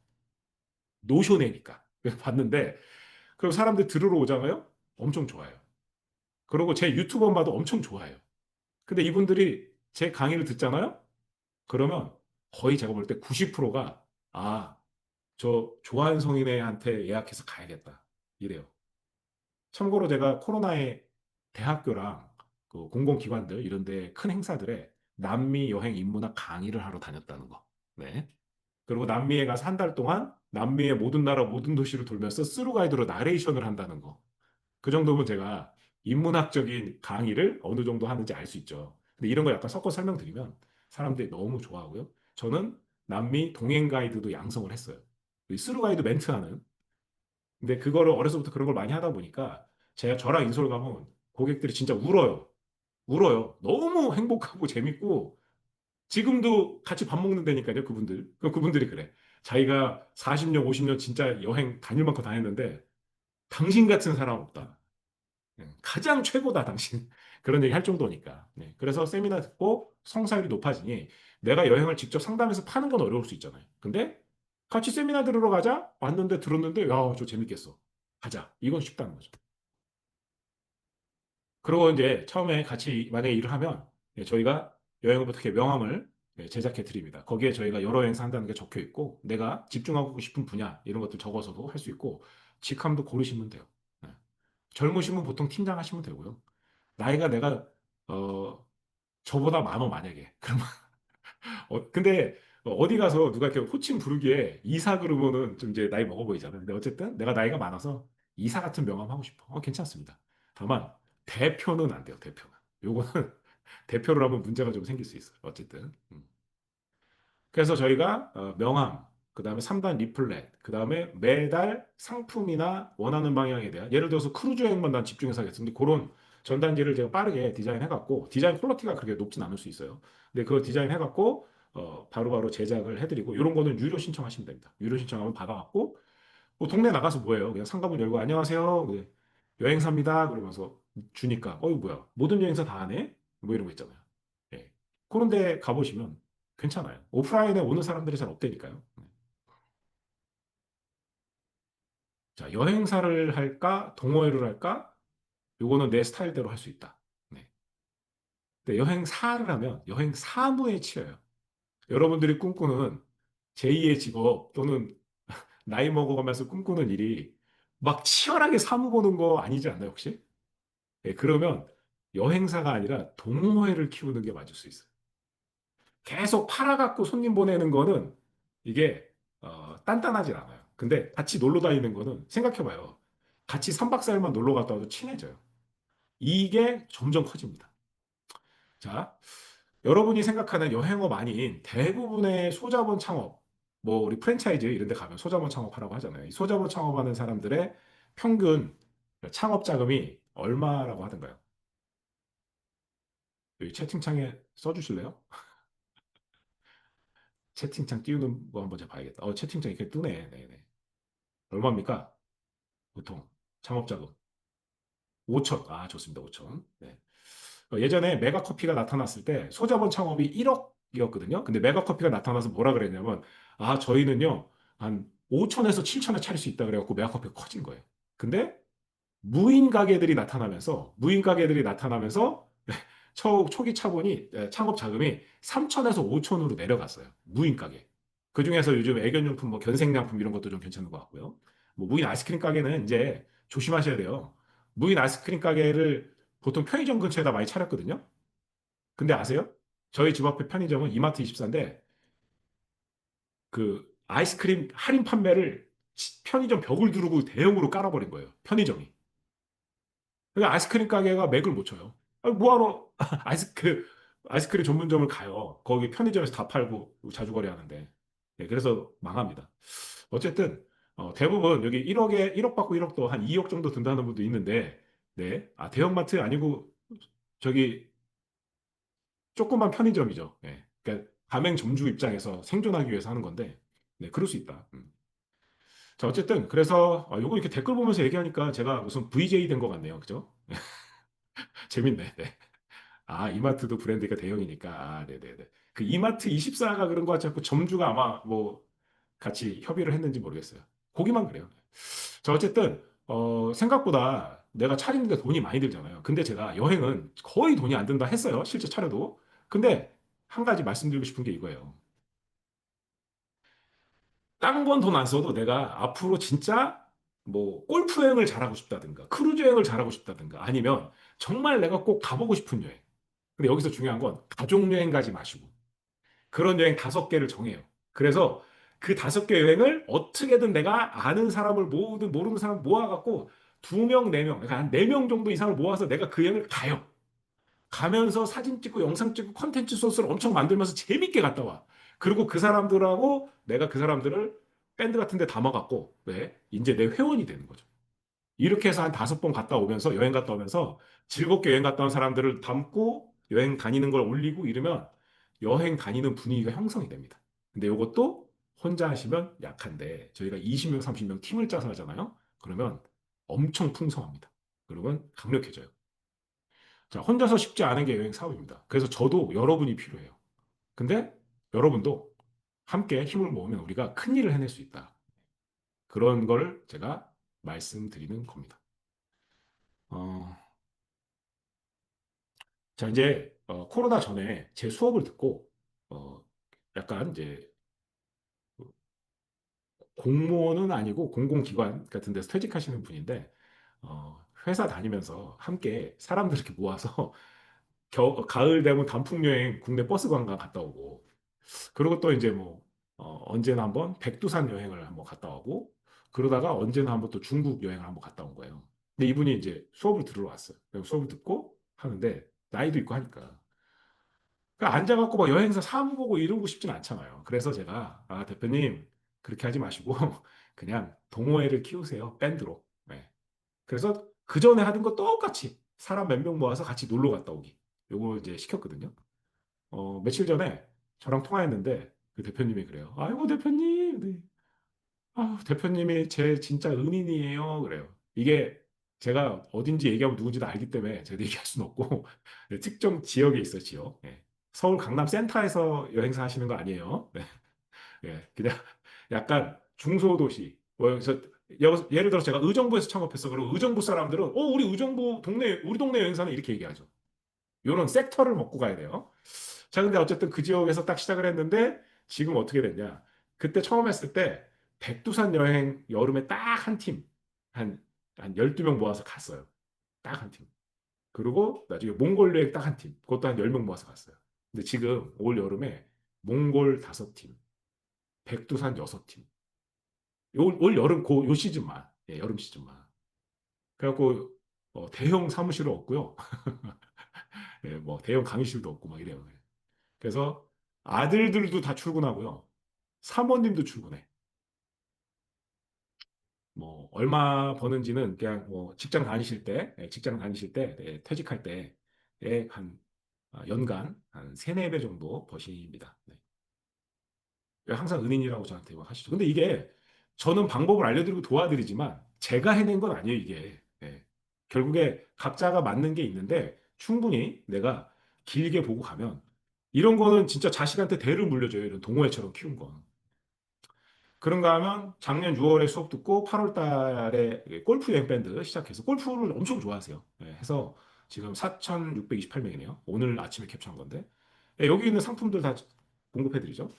노쇼네니까. 그래서 받는데, 그리고 사람들 들으러 오잖아요? 엄청 좋아요. 그리고 제 유튜버 봐도 엄청 좋아해요. 근데 이분들이 제 강의를 듣잖아요? 그러면 거의 제가 볼 때 90%가 저 좋아하는 성인애한테 예약해서 가야겠다. 이래요. 참고로 제가 코로나에 대학교랑 그 공공기관들 이런 데 큰 행사들에 남미 여행 인문학 강의를 하러 다녔다는 거. 네. 그리고 남미에 가서 한 달 동안 남미의 모든 나라 모든 도시를 돌면서 스루 가이드로 나레이션을 한다는 거. 그 정도면 제가 인문학적인 강의를 어느 정도 하는지 알 수 있죠. 근데 이런 거 약간 섞어 설명드리면 사람들이 너무 좋아하고요. 저는 남미 동행 가이드도 양성을 했어요. 이 스루 가이드 멘트하는. 근데 그거를 어려서부터 그런 걸 많이 하다 보니까 제가 저랑 인솔 가면 고객들이 진짜 울어요. 울어요. 너무 행복하고 재밌고 지금도 같이 밥 먹는다니까요, 그분들. 그럼 그분들이 그래. 자기가 40년, 50년 진짜 여행 다닐 만큼 다녔는데 당신 같은 사람 없다. 가장 최고다, 당신. 그런 얘기 할 정도니까. 네. 그래서 세미나 듣고 성사율이 높아지니 내가 여행을 직접 상담해서 파는 건 어려울 수 있잖아요. 근데 같이 세미나 들으러 가자. 왔는데 들었는데, 야, 저 재밌겠어. 가자. 이건 쉽다는 거죠. 그리고 이제 처음에 같이 만약에 일을 하면 저희가 여행을 어떻게 명함을 제작해 드립니다. 거기에 저희가 여러 여행사 한다는 게 적혀 있고 내가 집중하고 싶은 분야 이런 것들 적어서도 할 수 있고 직함도 고르시면 돼요. 네. 젊으시면 보통 팀장 하시면 되고요. 나이가 내가 어 저보다 많어 만약에 그러면 근데 어디 가서 누가 이렇게 호칭 부르기에 이사 그러면은 좀 이제 나이 먹어 보이잖아요. 근데 어쨌든 내가 나이가 많아서 이사 같은 명함 하고 싶어. 괜찮습니다. 다만 대표는 안 돼요. 대표는 요거는 대표를 하면 문제가 좀 생길 수 있어요. 어쨌든. 그래서 저희가 명함, 그다음에 3단 리플렛, 그다음에 매달 상품이나 원하는 방향에 대한 예를 들어서 크루즈 여행만 난 집중해서 하겠습니다. 그런 전단지를 제가 빠르게 디자인해갖고 디자인 퀄리티가 그렇게 높진 않을 수 있어요. 근데 그걸 디자인해갖고 바로바로 제작을 해드리고 이런 거는 유료 신청하시면 됩니다. 유료 신청하면 받아갖고 뭐 동네 나가서 뭐예요? 그냥 상가문 열고 안녕하세요. 네, 여행사입니다. 그러면서 주니까 이거 뭐야? 모든 여행사 다 하네? 뭐 이런 거 있잖아요. 예. 그런 데 가보시면 괜찮아요. 오프라인에 오는 사람들이 잘 없다니까요. 자, 여행사를 할까? 동호회를 할까? 요거는 내 스타일대로 할 수 있다. 네. 근데 여행사를 하면 여행사무에 치여요. 여러분들이 꿈꾸는 제2의 직업 또는 나이 먹어가면서 꿈꾸는 일이 막 치열하게 사무 보는 거 아니지 않나요, 혹시? 예, 그러면 여행사가 아니라 동호회를 키우는 게 맞을 수 있어요. 계속 팔아갖고 손님 보내는 거는 이게 단단하진 않아요. 근데 같이 놀러 다니는 거는 생각해봐요. 같이 3박 4일만 놀러 갔다 와도 친해져요. 이게 점점 커집니다. 자, 여러분이 생각하는 여행업 아닌 대부분의 소자본 창업. 뭐 우리 프랜차이즈 이런 데 가면 소자본 창업하라고 하잖아요. 이 소자본 창업하는 사람들의 평균 창업 자금이 얼마라고 하던가요? 여기 채팅창에 써주실래요? 채팅창 띄우는 거 한번 제가 봐야겠다. 채팅창 이렇게 뜨네. 네네. 얼마입니까? 보통 창업 자금. 5천. 아, 좋습니다. 5천. 네. 예전에 메가커피가 나타났을 때 소자본 창업이 1억이었거든요. 근데 메가커피가 나타나서 뭐라 그랬냐면, 아, 저희는요, 한 5천에서 7천에 차릴 수 있다 그래갖고 메가커피가 커진 거예요. 근데 무인 가게들이 나타나면서 초기 창업 자금이 3천에서 5천으로 내려갔어요. 무인 가게. 그중에서 요즘 애견용품, 뭐 견생양품 이런 것도 좀 괜찮은 것 같고요. 뭐 무인 아이스크림 가게는 이제 조심하셔야 돼요. 무인 아이스크림 가게를 보통 편의점 근처에다 많이 차렸거든요. 근데 아세요? 저희 집 앞에 편의점은 이마트 24인데 그 아이스크림 할인 판매를 편의점 벽을 두르고 대형으로 깔아버린 거예요. 편의점이. 그러니까 아이스크림 가게가 맥을 못 쳐요. 뭐하러 아이스크림 전문점을 가요. 거기 편의점에서 다 팔고 자주거래 하는데. 네, 그래서 망합니다. 어쨌든 대부분 여기 1억 받고 1억도 한 2억 정도 든다는 분도 있는데, 네, 대형마트 아니고 저기 조그만 편의점이죠. 네, 그러니까 가맹점주 입장에서 생존하기 위해서 하는 건데, 네, 그럴 수 있다. 자, 어쨌든 그래서 요거 이렇게 댓글 보면서 얘기하니까 제가 무슨 VJ 된 것 같네요. 그죠? 재밌네. 네. 이마트도 브랜드가 대형이니까. 네네네. 그 이마트 24가 그런 거 같지 않고 점주가 아마 뭐 같이 협의를 했는지 모르겠어요. 보기만 그래요. 자, 어쨌든, 생각보다 내가 차리는데 돈이 많이 들잖아요. 근데 제가 여행은 거의 돈이 안 든다 했어요. 실제 차려도. 근데 한 가지 말씀드리고 싶은 게 이거예요. 딴 건 돈 안 써도 내가 앞으로 진짜 뭐 골프 여행을 잘하고 싶다든가 크루즈 여행을 잘하고 싶다든가 아니면 정말 내가 꼭 가보고 싶은 여행. 근데 여기서 중요한 건 가족 여행 가지 마시고 그런 여행 5개를 정해요. 그래서 그 5개 여행을 어떻게든 내가 아는 사람을 모으든 모르는 사람 모아갖고 2명, 4명, 그러니까 한 4명 정도 이상을 모아서 내가 그 여행을 가요. 가면서 사진 찍고 영상 찍고 컨텐츠 소스를 엄청 만들면서 재밌게 갔다 와. 그리고 그 사람들하고 내가 그 사람들을 밴드 같은 데 담아갖고, 왜? 이제 내 회원이 되는 거죠. 이렇게 해서 한 5번 갔다 오면서, 여행 갔다 오면서 즐겁게 여행 갔다 온 사람들을 담고 여행 다니는 걸 올리고 이러면 여행 다니는 분위기가 형성이 됩니다. 근데 이것도 혼자 하시면 약한데 저희가 20명, 30명 팀을 짜서 하잖아요. 그러면 엄청 풍성합니다. 그러면 강력해져요. 자, 혼자서 쉽지 않은 게 여행 사업입니다. 그래서 저도 여러분이 필요해요. 근데 여러분도 함께 힘을 모으면 우리가 큰 일을 해낼 수 있다. 그런 걸 제가 말씀드리는 겁니다. 어, 자, 이제 코로나 전에 제 수업을 듣고 어, 약간 이제 공무원은 아니고 공공기관 같은 데서 퇴직하시는 분인데 회사 다니면서 함께 사람들 이렇게 모아서 가을 되면 단풍 여행 국내 버스 관광 갔다 오고 그리고 또 이제 뭐 언제나 한번 백두산 여행을 한번 갔다 오고 그러다가 언제나 한번 또 중국 여행을 한번 갔다 온 거예요. 근데 이분이 이제 수업을 들으러 왔어요. 그래서 수업을 듣고 하는데 나이도 있고 하니까 그러니까 앉아갖고 막 여행사 사무 보고 이러고 싶진 않잖아요. 그래서 제가 대표님 그렇게 하지 마시고 그냥 동호회를 키우세요. 밴드로. 네. 그래서 그 전에 하던 거 똑같이 사람 몇 명 모아서 같이 놀러 갔다 오기. 요거 이제 시켰거든요. 며칠 전에 저랑 통화했는데 그 대표님이 그래요. 아이고 대표님, 네. 대표님이 제 진짜 은인이에요. 그래요. 이게 제가 어딘지 얘기하면 누군지도 알기 때문에 제가 얘기할 수는 없고 네, 특정 지역에 있어요. 지역. 네. 서울 강남 센터에서 여행사 하시는 거 아니에요. 네. 네. 그냥 약간 중소도시. 예를 들어서 제가 의정부에서 창업했어. 그리고 의정부 사람들은 우리 의정부 우리 동네 여행사는 이렇게 얘기하죠. 이런 섹터를 먹고 가야 돼요. 자, 근데 어쨌든 그 지역에서 딱 시작을 했는데 지금 어떻게 됐냐. 그때 처음 했을 때 백두산 여행 여름에 딱 한 팀, 한 12명 모아서 갔어요. 딱 한 팀. 그리고 나중에 몽골 여행 딱 한 팀. 그것도 한 10명 모아서 갔어요. 근데 지금 올 여름에 몽골 5팀, 백두산 6팀. 올 여름 요 시즌만. 예, 여름 시즌만. 그래갖고 대형 사무실은 없고요. 예, 뭐 대형 강의실도 없고 막 이래요. 그래서 아들들도 다 출근하고요. 사모님도 출근해. 뭐 얼마 버는지는 그냥 뭐 직장 다니실 때, 직장 다니실 때, 퇴직할 때에 한 연간 한 3, 4배 정도 버십니다. 네. 항상 은인이라고 저한테 막 하시죠. 근데 이게 저는 방법을 알려드리고 도와드리지만 제가 해낸 건 아니에요, 이게. 예. 결국에 각자가 맞는 게 있는데 충분히 내가 길게 보고 가면 이런 거는 진짜 자식한테 대를 물려줘요. 이런 동호회처럼 키운 건. 그런가 하면 작년 6월에 수업 듣고 8월 달에 골프 여행 밴드 시작해서 골프를 엄청 좋아하세요. 예, 해서 지금 4,628명이네요. 오늘 아침에 캡처한 건데. 예, 여기 있는 상품들 다 공급해드리죠.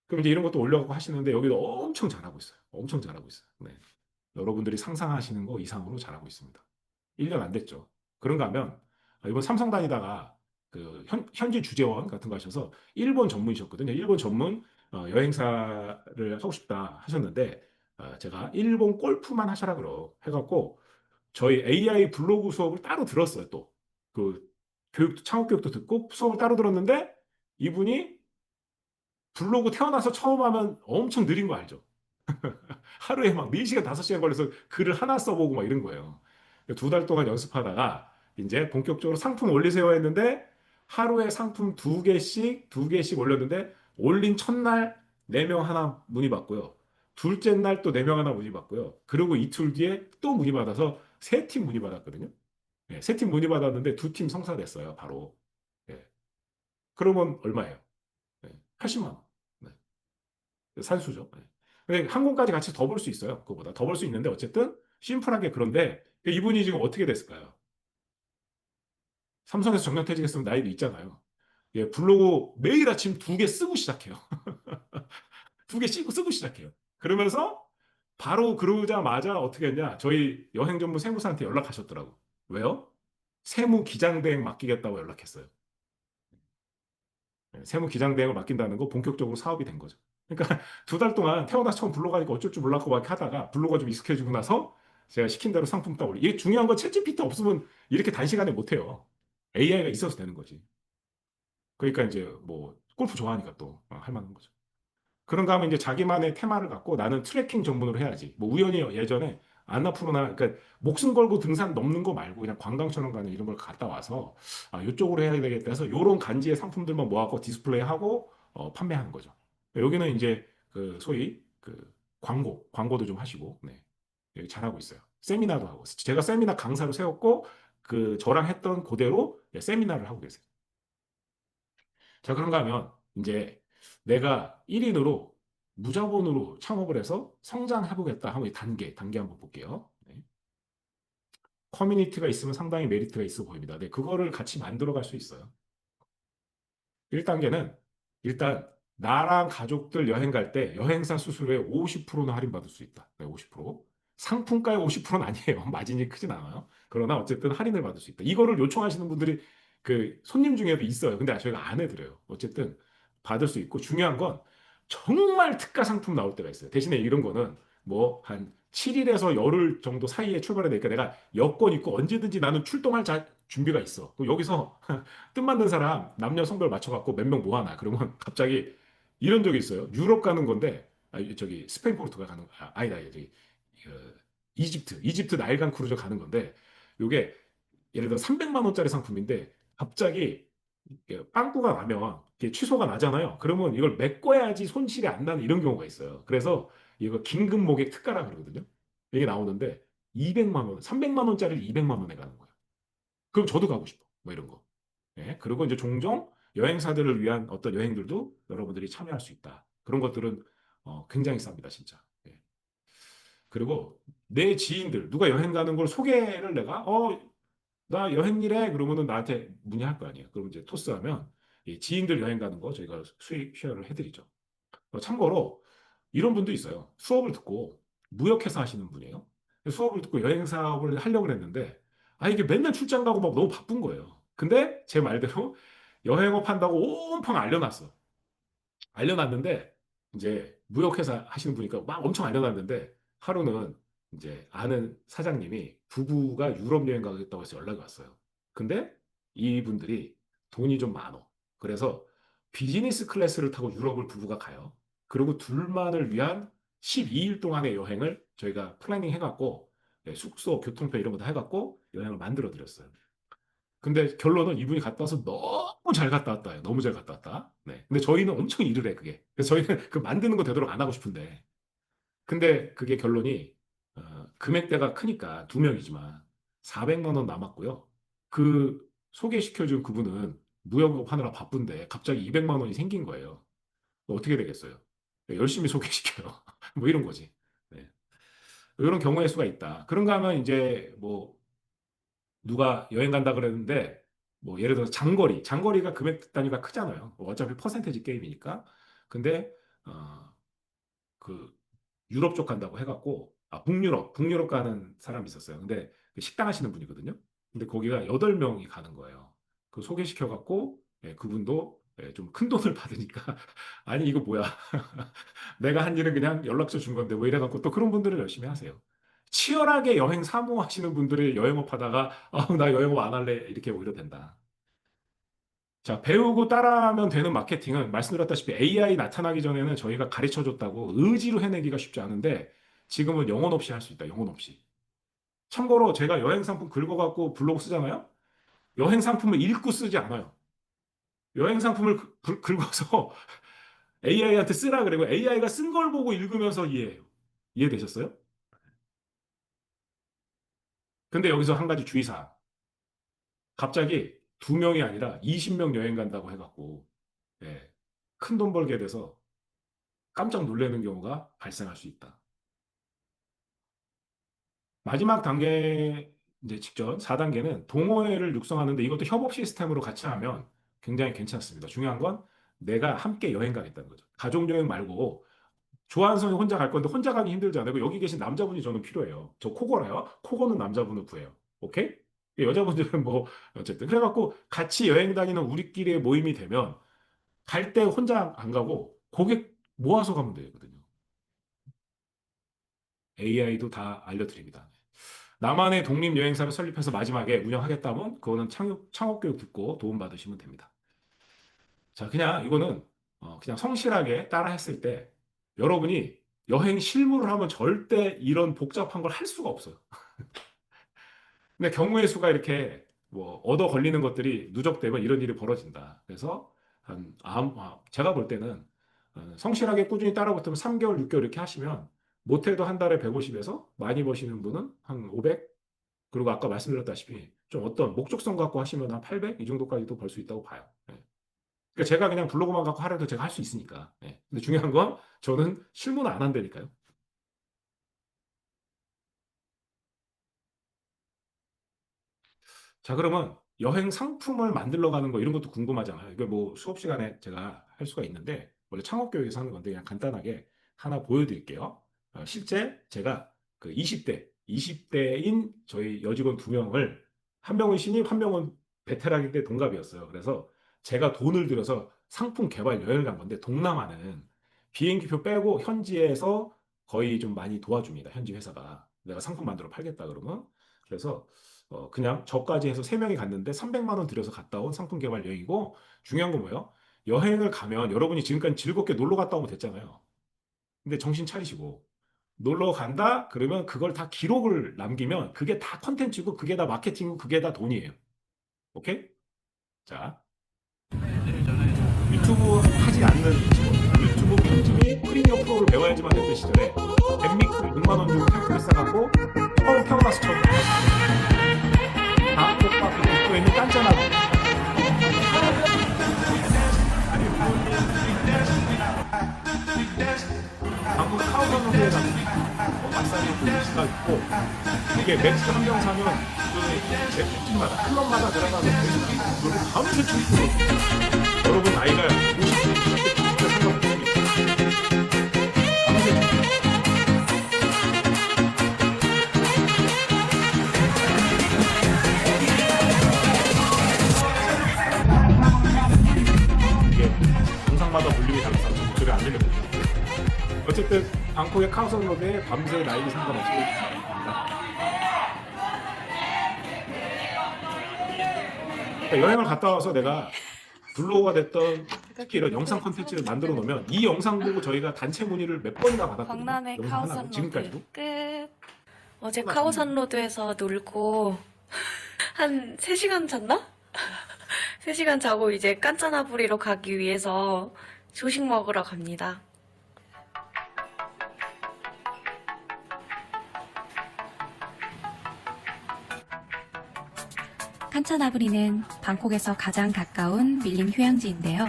그럼 이제 이런 것도 올려갖고 하시는데 여기도 엄청 잘하고 있어요. 엄청 잘하고 있어요. 네. 여러분들이 상상하시는 거 이상으로 잘하고 있습니다. 1년 안 됐죠. 그런가 하면 이번 삼성 다니다가 그 현지 주재원 같은 거 하셔서 일본 전문이셨거든요. 일본 전문 여행사를 하고 싶다 하셨는데 제가 일본 골프만 하셔라 그러 해갖고 저희 AI 블로그 수업을 따로 들었어요. 또 그 창업 교육도 듣고 수업을 따로 들었는데 이분이 블로그 태어나서 처음 하면 엄청 느린 거 알죠? 하루에 막 4시간, 5시간 걸려서 글을 하나 써보고 막 이런 거예요. 2달 동안 연습하다가 이제 본격적으로 상품 올리세요 했는데 하루에 상품 2개씩, 2개씩 올렸는데 올린 첫날 4명 하나 문의 받고요. 둘째 날 또 4명 하나 문의 받고요. 그리고 이틀 뒤에 또 문의 받아서 3팀 문의 받았거든요. 네, 3팀 문의 받았는데 2팀 성사됐어요, 바로. 네. 그러면 얼마예요? 네, 80만 원. 네. 산수죠. 네. 근데 항공까지 같이 더 벌 수 있어요. 그거보다 더 벌 수 있는데 어쨌든 심플하게 그런데 이분이 지금 어떻게 됐을까요? 삼성에서 정년퇴직했으면 나이도 있잖아요. 예, 블로그 매일 아침 2개 쓰고 시작해요. 2개 쓰고 시작해요. 그러면서 바로 그러자마자 어떻게 했냐? 저희 여행 전문 세무사한테 연락하셨더라고. 왜요? 세무 기장 대행 맡기겠다고 연락했어요. 네, 세무 기장 대행을 맡긴다는 거 본격적으로 사업이 된 거죠. 그러니까 2달 동안 태어나서 처음 블로그하니까 어쩔 줄 몰랐고 막 하다가 블로그가 좀 익숙해지고 나서 제가 시킨 대로 상품 딱 올리. 이게 중요한 건 챗GPT 없으면 이렇게 단시간에 못 해요. AI가 있어서 되는 거지. 그러니까 이제 뭐 골프 좋아하니까 또 할 만한 거죠. 그런가 하면 이제 자기만의 테마를 갖고 나는 트레킹 전문으로 해야지. 뭐 우연히 예전에 안나푸르나 그러니까 목숨 걸고 등산 넘는 거 말고 그냥 관광처럼 가는 이런 걸 갔다 와서 이쪽으로 해야 되겠다 해서 요런 간지의 상품들만 모아서 디스플레이하고 판매하는 거죠. 여기는 이제 그 소위 그 광고도 좀 하시고 네. 여기 잘하고 있어요. 세미나도 하고 제가 세미나 강사로 세웠고 그 저랑 했던 그대로 세미나를 하고 계세요. 자, 그런가 하면 이제 내가 1인으로 무자본으로 창업을 해서 성장해보겠다 하면 단계 한번 볼게요. 네. 커뮤니티가 있으면 상당히 메리트가 있어 보입니다. 네, 그거를 같이 만들어 갈 수 있어요. 1단계는 일단 나랑 가족들 여행 갈 때 여행사 수수료의 50%는 할인받을 수 있다. 네, 50%. 상품가의 50%는 아니에요. 마진이 크진 않아요. 그러나 어쨌든 할인을 받을 수 있다. 이거를 요청하시는 분들이 그 손님 중에도 있어요. 근데 저희가 안 해드려요. 어쨌든 받을 수 있고 중요한 건 정말 특가 상품 나올 때가 있어요. 대신에 이런 거는 뭐 한 7일에서 열흘 정도 사이에 출발해야 되니까 내가 여권 있고 언제든지 나는 출동할 준비가 있어. 그럼 여기서 뜻맞는 사람 남녀 성별 맞춰갖고 몇 명 모아놔. 그러면 갑자기 이런 적이 있어요. 유럽 가는 건데 저기 스페인 포르투갈 가는 아니다 저기 이집트 나일강 크루즈 가는 건데 요게 예를 들어 300만 원짜리 상품인데 갑자기 이게 빵꾸가 나면 이게 취소가 나잖아요. 그러면 이걸 메꿔야지 손실이 안 나는 이런 경우가 있어요. 그래서 이거 긴급 모객 특가라 그러거든요. 이게 나오는데 200만 원, 300만 원짜리를 200만 원에 가는 거예요. 그럼 저도 가고 싶어. 뭐 이런 거. 예, 그리고 이제 종종 여행사들을 위한 어떤 여행들도 여러분들이 참여할 수 있다. 그런 것들은 굉장히 쌉니다, 진짜. 예. 그리고 내 지인들, 누가 여행 가는 걸 소개를 내가, 나 여행이래. 그러면은 나한테 문의할 거 아니에요. 그럼 이제 토스하면 이 지인들 여행 가는 거 저희가 수익 쉐어를 해드리죠. 참고로 이런 분도 있어요. 수업을 듣고 무역회사 하시는 분이에요. 수업을 듣고 여행 사업을 하려고 했는데 이게 맨날 출장 가고 막 너무 바쁜 거예요. 근데 제 말대로 여행업 한다고 온팡 알려놨어. 알려놨는데 이제 무역회사 하시는 분이니까 막 엄청 알려놨는데 하루는 이제 아는 사장님이 부부가 유럽 여행 가겠다고 해서 연락이 왔어요. 근데 이분들이 돈이 좀 많어. 그래서 비즈니스 클래스를 타고 유럽을 부부가 가요. 그리고 둘만을 위한 12일 동안의 여행을 저희가 플래닝 해갖고 네, 숙소, 교통표 이런 거 다 해갖고 여행을 만들어 드렸어요. 근데 결론은 이분이 갔다 와서 너무 잘 갔다 왔다요. 너무 잘 갔다 왔다. 네. 근데 저희는 엄청 일을 해, 그게. 그래서 저희는 그 만드는 거 되도록 안 하고 싶은데. 근데 그게 결론이, 금액대가 크니까 두 명이지만 400만 원 남았고요. 그 소개시켜준 그분은 무역업 하느라 바쁜데 갑자기 200만 원이 생긴 거예요. 어떻게 되겠어요? 네, 열심히 소개시켜요. 뭐 이런 거지. 네. 이런 경우의 수가 있다. 그런가 하면 이제 뭐 누가 여행 간다 그랬는데 뭐 예를 들어서 장거리가 금액 단위가 크잖아요. 뭐 어차피 퍼센테지 게임이니까. 근데 어, 그 유럽 쪽 간다고 해갖고 북유럽 가는 사람이 있었어요. 근데 그 식당 하시는 분이거든요. 근데 거기가 8명이 가는 거예요. 그 소개시켜갖고 예, 그분도 예, 좀 큰 돈을 받으니까 아니 이거 뭐야 내가 한 일은 그냥 연락처 준 건데 뭐 이래갖고 또 그런 분들은 열심히 하세요. 치열하게 여행 사모하시는 분들이 여행업 하다가 나 여행업 안 할래 이렇게 오히려 된다. 자, 배우고 따라하면 되는 마케팅은 말씀드렸다시피 AI 나타나기 전에는 저희가 가르쳐 줬다고 의지로 해내기가 쉽지 않은데 지금은 영혼 없이 할 수 있다. 영혼 없이. 참고로 제가 여행 상품 긁어갖고 블로그 쓰잖아요. 여행 상품을 읽고 쓰지 않아요. 여행 상품을 긁어서 AI한테 쓰라 그리고 AI가 쓴 걸 보고 읽으면서 이해해요. 이해되셨어요? 근데 여기서 한 가지 주의사항. 갑자기 2명이 아니라 20명 여행 간다고 해갖고 예, 큰돈 벌게 돼서 깜짝 놀라는 경우가 발생할 수 있다. 마지막 단계 이제 직전 4단계는 동호회를 육성하는데 이것도 협업 시스템으로 같이 하면 굉장히 괜찮습니다. 중요한 건 내가 함께 여행 가겠다는 거죠. 가족 여행 말고 좋아하는 사람이 혼자 갈 건데 혼자 가기 힘들잖아요. 여기 계신 남자분이 저는 필요해요. 저 코고라요. 코고는 남자분을 구해요. 오케이? 여자분들은 뭐 어쨌든 그래갖고 같이 여행 다니는 우리끼리의 모임이 되면 갈 때 혼자 안 가고 고객 모아서 가면 되거든요. AI도 다 알려드립니다. 나만의 독립 여행사를 설립해서 마지막에 운영하겠다면 그거는 창업 교육 듣고 도움 받으시면 됩니다. 자, 그냥 이거는 그냥 성실하게 따라 했을 때 여러분이 여행 실무를 하면 절대 이런 복잡한 걸 할 수가 없어요. 근데 경우의 수가 이렇게 뭐 얻어 걸리는 것들이 누적되면 이런 일이 벌어진다. 그래서 제가 볼 때는 성실하게 꾸준히 따라 붙으면 3개월, 6개월 이렇게 하시면 못해도 한 달에 150에서 많이 버시는 분은 한 500, 그리고 아까 말씀드렸다시피 좀 어떤 목적성 갖고 하시면 한 800 이 정도까지도 벌 수 있다고 봐요. 예. 그러니까 제가 그냥 블로그만 갖고 하려도 제가 할 수 있으니까. 예. 근데 중요한 건 저는 실무는 안 한다니까요. 자, 그러면 여행 상품을 만들러 가는 거 이런 것도 궁금하잖아요. 이거 뭐 수업 시간에 제가 할 수가 있는데 원래 창업교육에서 하는 건데 그냥 간단하게 하나 보여드릴게요. 실제 제가 그 20대인 저희 여직원 2명을 한 명은 신입, 한 명은 베테랑인데 동갑이었어요. 그래서 제가 돈을 들여서 상품 개발 여행을 간 건데 동남아는 비행기표 빼고 현지에서 거의 좀 많이 도와줍니다. 현지 회사가. 내가 상품 만들어 팔겠다 그러면. 그래서 그냥 저까지 해서 3명이 갔는데 300만 원 들여서 갔다 온 상품 개발 여행이고 중요한 건 뭐예요? 여행을 가면 여러분이 지금까지 즐겁게 놀러 갔다 오면 됐잖아요. 근데 정신 차리시고 놀러 간다? 그러면 그걸 다 기록을 남기면 그게 다 컨텐츠고 그게 다 마케팅이고 그게 다 돈이에요. 오케이? 자, 유튜브 하지 않는 직원. 유튜브 편집이 프리미어 프로를 배워야지만 됐던 시절에 엠믹스 6만 원 주고 캠프를 싸갖고 처음 태어나서 처음 다 오빠 그 듣고 있는 딴짠하고 방금 카우더노드에 가면 마사지 볼수가 있고 이게 맥주 한 병 사면 그 맥주집마다 클럽마다 들어가서 계속 놀고 밤새 춤추고 여러분 나이가 50대, 60대, 70대 상관없습니다. 밤새 춤추고 이게 영상마다 볼륨이 달라서 목소리 안 들려요. 어쨌든 방콕의 카오성역에 밤새 나이 상관없이 갑니다. 그러니까 여행을 갔다 와서 내가 블로거가 됐던 특히 이런 영상 콘텐츠를 만들어 놓으면 이 영상 보고 저희가 단체 문의를 몇 번이나 받았거든요. 광란의 영상 하나로 카오산 로드 지금까지도. 끝. 어제 끝났습니다. 카오산 로드에서 놀고 한 3시간 잤나? 3시간 자고 이제 깐짜나부리로 가기 위해서 조식 먹으러 갑니다. 칸차나브리는 방콕에서 가장 가까운 밀림 휴양지인데요.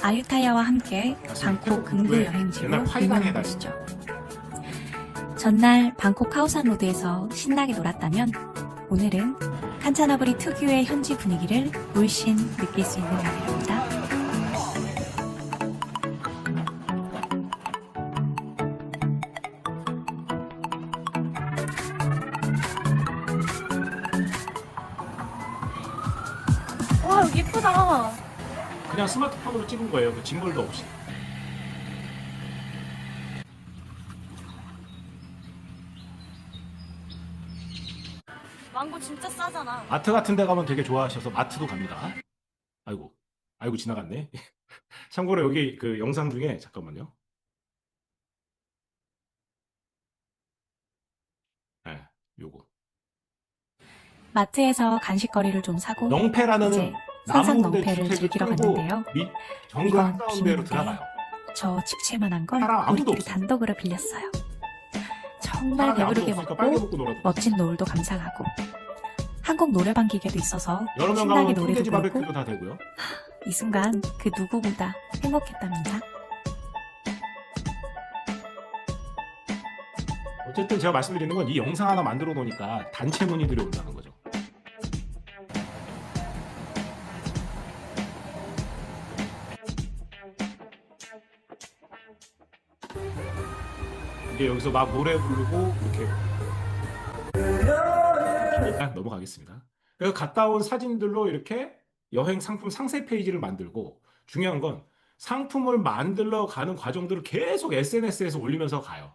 아유타야와 함께 방콕 금부 왜? 여행지로 옛날 파이강에 유명한 곳이죠. 전날 방콕 카오산 로드에서 신나게 놀았다면 오늘은 칸차나브리 특유의 현지 분위기를 물씬 느낄 수 있는 날입니다. 와, 여기 예쁘다. 그냥 스마트폰으로 찍은 거예요. 그 짐벌도 없이. 망고 진짜 싸잖아. 마트 같은 데 가면 되게 좋아하셔서 마트도 갑니다. 아이고, 아이고 지나갔네. 참고로 여기 그 영상 중에 잠깐만요. 네, 요거. 마트에서 간식거리를 좀 사고 넝패라는 이제 산상 나무인데 넝패를 주택을 즐기러 끌고 갔는데요. 밑 정글 이건 한가운데로 비밀인데 들어가요. 저 집채만한 건 사람 아무도 우리끼리 없어. 단독으로 빌렸어요. 정말 사람이 아무도 배부르게 없으니까 빨개 먹고 먹고 놀아도 멋진 노을도 감상하고 한국 노래방 기계도 있어서 여러 명 신나게 가면 노래도 콩돼지 부르고 바베큐도 다 되고요. 이 순간 그 누구보다 행복했답니다. 어쨌든 제가 말씀드리는 건 이 영상 하나 만들어 놓으니까 단체 문의들이 온다는 거죠. 이제 여기서 막 노래 부르고 이렇게 일단 넘어가겠습니다. 그래서 갔다 온 사진들로 이렇게 여행 상품 상세 페이지를 만들고 중요한 건 상품을 만들러 가는 과정들을 계속 SNS에서 올리면서 가요.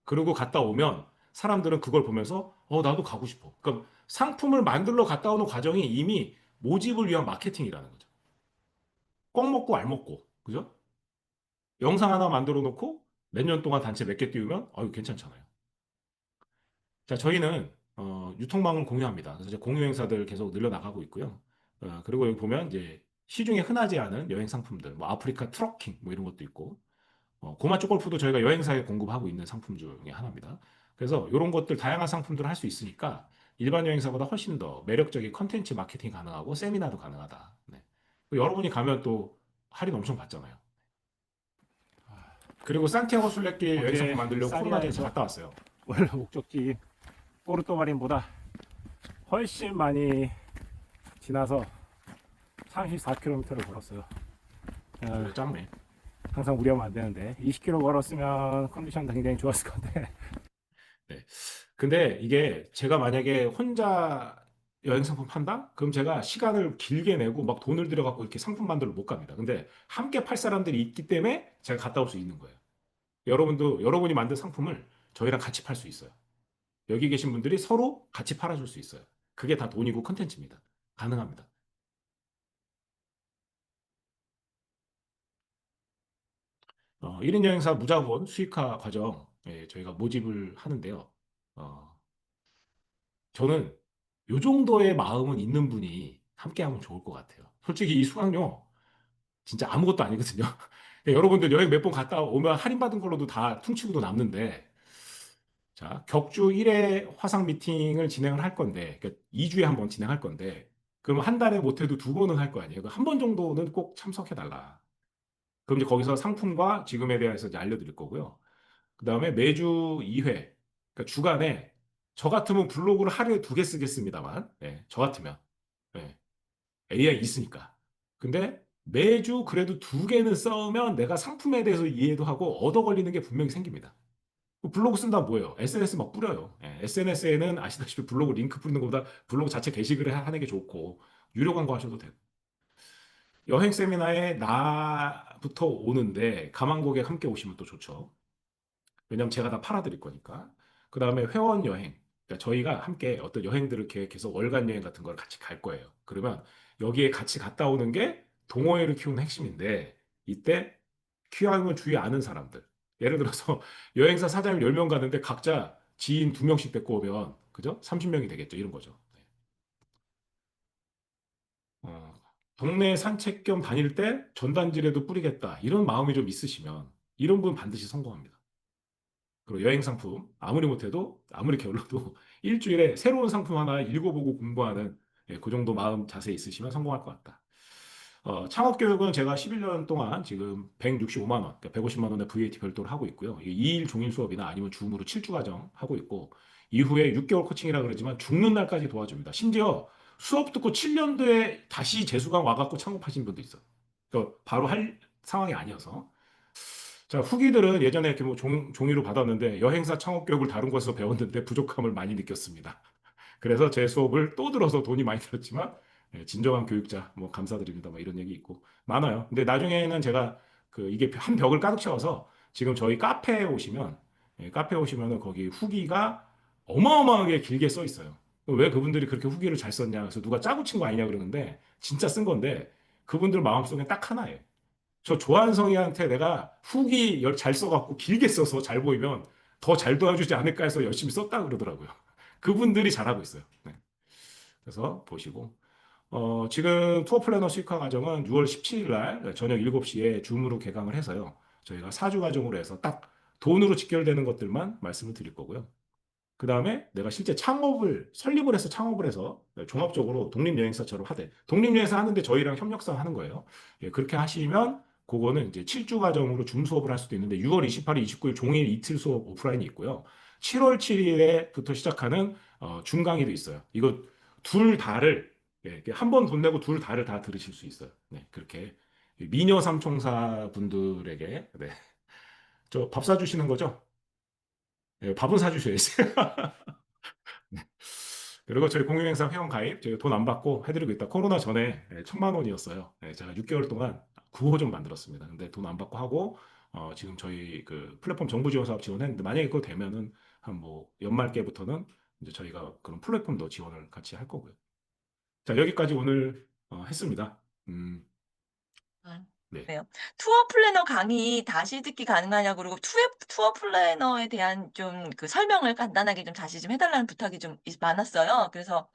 그리고 갔다 오면 사람들은 그걸 보면서 나도 가고 싶어. 그러니까 상품을 만들러 갔다 오는 과정이 이미 모집을 위한 마케팅이라는 거죠. 꼭 먹고 알 먹고. 그죠? 영상 하나 만들어 놓고 몇 년 동안 단체 몇 개 띄우면 괜찮잖아요. 자, 저희는 유통망을 공유합니다. 그래서 이제 공유 행사들 계속 늘려나가고 있고요. 그리고 여기 보면 이제 시중에 흔하지 않은 여행 상품들, 뭐 아프리카 트러킹 뭐 이런 것도 있고, 고맛 골프도 저희가 여행사에 공급하고 있는 상품 중에 하나입니다. 그래서 이런 것들 다양한 상품들을 할 수 있으니까 일반 여행사보다 훨씬 더 매력적인 컨텐츠 마케팅 가능하고 세미나도 가능하다. 네. 여러분이 가면 또 할인 엄청 받잖아요. 그리고 산티아고 순례길 여행 상품 만들려고 코로나 전에 갔다 왔어요. 원래 목적지 포르토마린보다 훨씬 많이 지나서 34km를 걸었어요. 짱네. 항상 무리하면 안 되는데 20km 걸었으면 컨디션 굉장히 좋았을 건데. 네. 근데 이게 제가 만약에 혼자 여행 상품 판다? 그럼 제가 시간을 길게 내고 막 돈을 들여갖고 이렇게 상품 만들러 못 갑니다. 근데 함께 팔 사람들이 있기 때문에 제가 갔다 올 수 있는 거예요. 여러분도 여러분이 만든 상품을 저희랑 같이 팔 수 있어요. 여기 계신 분들이 서로 같이 팔아줄 수 있어요. 그게 다 돈이고 컨텐츠입니다. 가능합니다. 1인 여행사 무자본 수익화 과정 저희가 모집을 하는데요. 저는 요 정도의 마음은 있는 분이 함께 하면 좋을 것 같아요. 솔직히 이 수강료 진짜 아무것도 아니거든요. 여러분들 여행 몇 번 갔다 오면 할인받은 걸로도 다 퉁치고도 남는데 자, 격주 1회 화상 미팅을 진행을 할 건데, 그러니까 2주에 한 번 진행할 건데, 그럼 한 달에 못해도 2번은 할 거 아니에요. 한 번 정도는 꼭 참석해달라. 그럼 이제 거기서 상품과 지금에 대해서 이제 알려드릴 거고요. 그 다음에 매주 2회, 그러니까 주간에 저 같으면 블로그를 하루에 2개 쓰겠습니다만, 저 같으면. 예, AI 있으니까. 근데 매주 그래도 2개는 써면 내가 상품에 대해서 이해도 하고 얻어 걸리는 게 분명히 생깁니다. 블로그 쓴다면 뭐예요? SNS 막 뿌려요. SNS에는 아시다시피 블로그 링크 뿌리는 것보다 블로그 자체 게시글을 하는 게 좋고 유료 광고 하셔도 되고 여행 세미나에 나부터 오는데 가망 고객 함께 오시면 또 좋죠. 왜냐면 제가 다 팔아드릴 거니까. 그 다음에 회원 여행. 그러니까 저희가 함께 어떤 여행들을 계획해서 월간 여행 같은 걸 같이 갈 거예요. 그러면 여기에 같이 갔다 오는 게 동호회를 키우는 핵심인데 이때 키워하는 주위 아는 사람들. 예를 들어서 여행사 사장님 10명 가는데 각자 지인 2명씩 데리고 오면 그죠? 30명이 되겠죠. 이런 거죠. 네. 어, 동네 산책 겸 다닐 때 전단지라도 뿌리겠다. 이런 마음이 좀 있으시면 이런 분 반드시 성공합니다. 그리고 여행 상품 아무리 못해도 아무리 게을러도 일주일에 새로운 상품 하나 읽어보고 공부하는 예, 그 정도 마음 자세 있으시면 성공할 것 같다. 창업 교육은 제가 11년 동안 지금 165만 원, 그러니까 150만 원의 VAT 별도로 하고 있고요. 이게 2일 종일 수업이나 아니면 줌으로 7주 과정 하고 있고 이후에 6개월 코칭이라 그러지만 죽는 날까지 도와줍니다. 심지어 수업 듣고 7년도에 다시 재수강 와갖고 창업하신 분도 있어요. 그러니까 바로 할 상황이 아니어서. 자, 후기들은 예전에 이렇게 뭐 종이로 받았는데 여행사 창업 교육을 다른 곳에서 배웠는데 부족함을 많이 느꼈습니다. 그래서 제 수업을 또 들어서 돈이 많이 들었지만 예, 진정한 교육자 뭐 감사드립니다. 뭐 이런 얘기 있고 많아요. 근데 나중에는 제가 그 이게 한 벽을 가득 채워서 지금 저희 카페에 오시면 예, 카페에 오시면은 거기 후기가 어마어마하게 길게 써 있어요. 왜 그분들이 그렇게 후기를 잘 썼냐? 그래서 누가 짜고 친 거 아니냐 그러는데 진짜 쓴 건데 그분들 마음속에 딱 하나예요. 저 조한성이한테 내가 후기 잘 써갖고 길게 써서 잘 보이면 더 잘 도와주지 않을까 해서 열심히 썼다 그러더라고요. 그분들이 잘하고 있어요. 네. 그래서 보시고. 지금 투어 플래너 수익화 과정은 6월 17일 날 저녁 7시에 줌으로 개강을 해서요. 저희가 4주 과정으로 해서 딱 돈으로 직결되는 것들만 말씀을 드릴 거고요. 그 다음에 내가 실제 설립을 해서 창업을 해서 종합적으로 독립여행사처럼 하되, 독립여행사 하는데 저희랑 협력사 하는 거예요. 예, 그렇게 하시면, 그거는 이제 7주 과정으로 줌 수업을 할 수도 있는데, 6월 28일, 29일 종일 이틀 수업 오프라인이 있고요. 7월 7일에부터 시작하는 줌 강의도 있어요. 이거 둘 다를, 예, 한 번 돈 내고 둘 다를 다 들으실 수 있어요. 네, 그렇게. 미녀 삼총사 분들에게, 네. 저 밥 사주시는 거죠? 예, 밥은 사주셔야지. 그리고 저희 공유행사 회원 가입 저희 돈 안 받고 해드리고 있다. 코로나 전에 1,000만 원이었어요. 제가 6개월 동안 9호점 만들었습니다. 근데 돈 안 받고 하고 지금 저희 그 플랫폼 정부 지원 사업 지원했는데 만약에 그거 되면은 한 뭐 연말께부터는 이제 저희가 그런 플랫폼도 지원을 같이 할 거고요. 자, 여기까지 오늘 했습니다. 아, 네. 그래요. 투어 플래너 강의 다시 듣기 가능하냐고 그리고 투어 플래너에 대한 좀 그 설명을 간단하게 좀 다시 좀 해달라는 부탁이 좀 많았어요. 그래서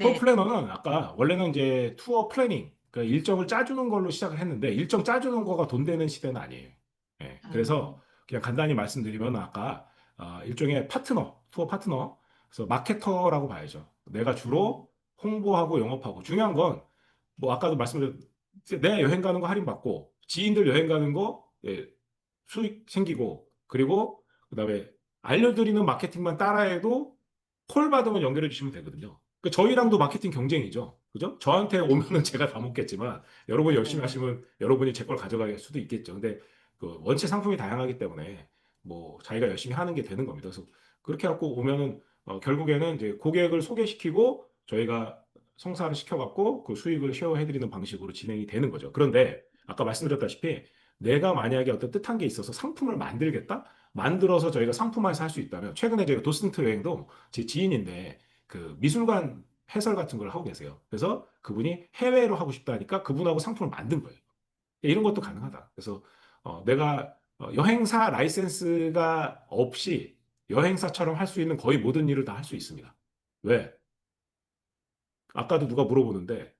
투어 네. 플래너는 아까 원래는 이제 투어 플래닝, 그러니까 일정을 짜주는 걸로 시작을 했는데 일정 짜주는 거가 돈 되는 시대는 아니에요. 예, 그래서 음, 그냥 간단히 말씀드리면 아까 일종의 파트너, 투어 파트너, 그래서 마케터라고 봐야죠. 내가 음, 주로 홍보하고 영업하고 중요한 건 뭐 아까도 말씀드린 내 여행 가는 거 할인받고 지인들 여행 가는 거 예, 수익 생기고 그리고 그다음에 알려드리는 마케팅만 따라해도 콜 받으면 연결해 주시면 되거든요. 그 저희랑도 마케팅 경쟁이죠. 그죠? 저한테 오면은 제가 다 먹겠지만 여러분이 열심히 네. 하시면 여러분이 제 걸 가져갈 수도 있겠죠. 근데 그 원체 상품이 다양하기 때문에 뭐 자기가 열심히 하는 게 되는 겁니다. 그래서 그렇게 갖고 오면은 결국에는 이제 고객을 소개시키고 저희가 성사를 시켜갖고 그 수익을 쉐어해드리는 방식으로 진행이 되는 거죠. 그런데 아까 말씀드렸다시피 내가 만약에 어떤 뜻한 게 있어서 상품을 만들겠다? 만들어서 저희가 상품화해서 할 수 있다면 최근에 저희가 도슨트 여행도 제 지인인데 그 미술관 해설 같은 걸 하고 계세요. 그래서 그분이 해외로 하고 싶다 하니까 그분하고 상품을 만든 거예요. 이런 것도 음, 가능하다. 그래서 내가 여행사 라이센스가 없이 여행사처럼 할 수 있는 거의 모든 일을 다 할 수 있습니다. 왜? 아까도 누가 물어보는데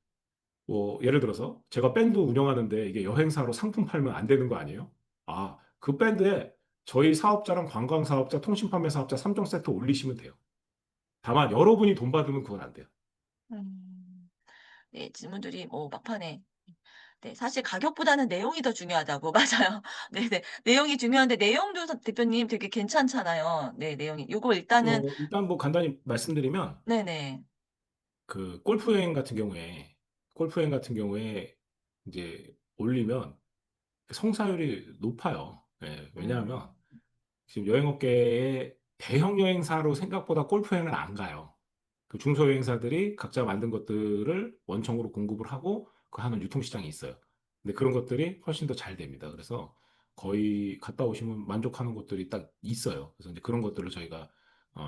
뭐 예를 들어서 제가 밴드 운영하는데 이게 여행사로 상품 팔면 안 되는 거 아니에요? 아, 그 밴드에 저희 사업자랑 관광 사업자, 통신 판매 사업자 3종 세트 올리시면 돼요. 다만 여러분이 돈 받으면 그건 안 돼요. 음. 네, 질문들이 뭐 막판에 네, 사실 가격보다는 내용이 더 중요하다고 맞아요. 네네. 내용이 중요한데 내용도 대표님 되게 괜찮잖아요. 네, 내용이. 요거 일단은 일단 뭐 간단히 말씀드리면 네네. 그 골프 여행 같은 경우에 이제 올리면 성사율이 높아요. 예, 왜냐하면 음, 지금 여행업계에 대형 여행사로 생각보다 골프 여행을 안 가요. 그 중소여행사들이 각자 만든 것들을 원청으로 공급을 하고 그 하는 유통시장이 있어요. 근데 그런 것들이 훨씬 더 잘 됩니다. 그래서 거의 갔다 오시면 만족하는 곳들이 딱 있어요. 그래서 이제 그런 것들을 저희가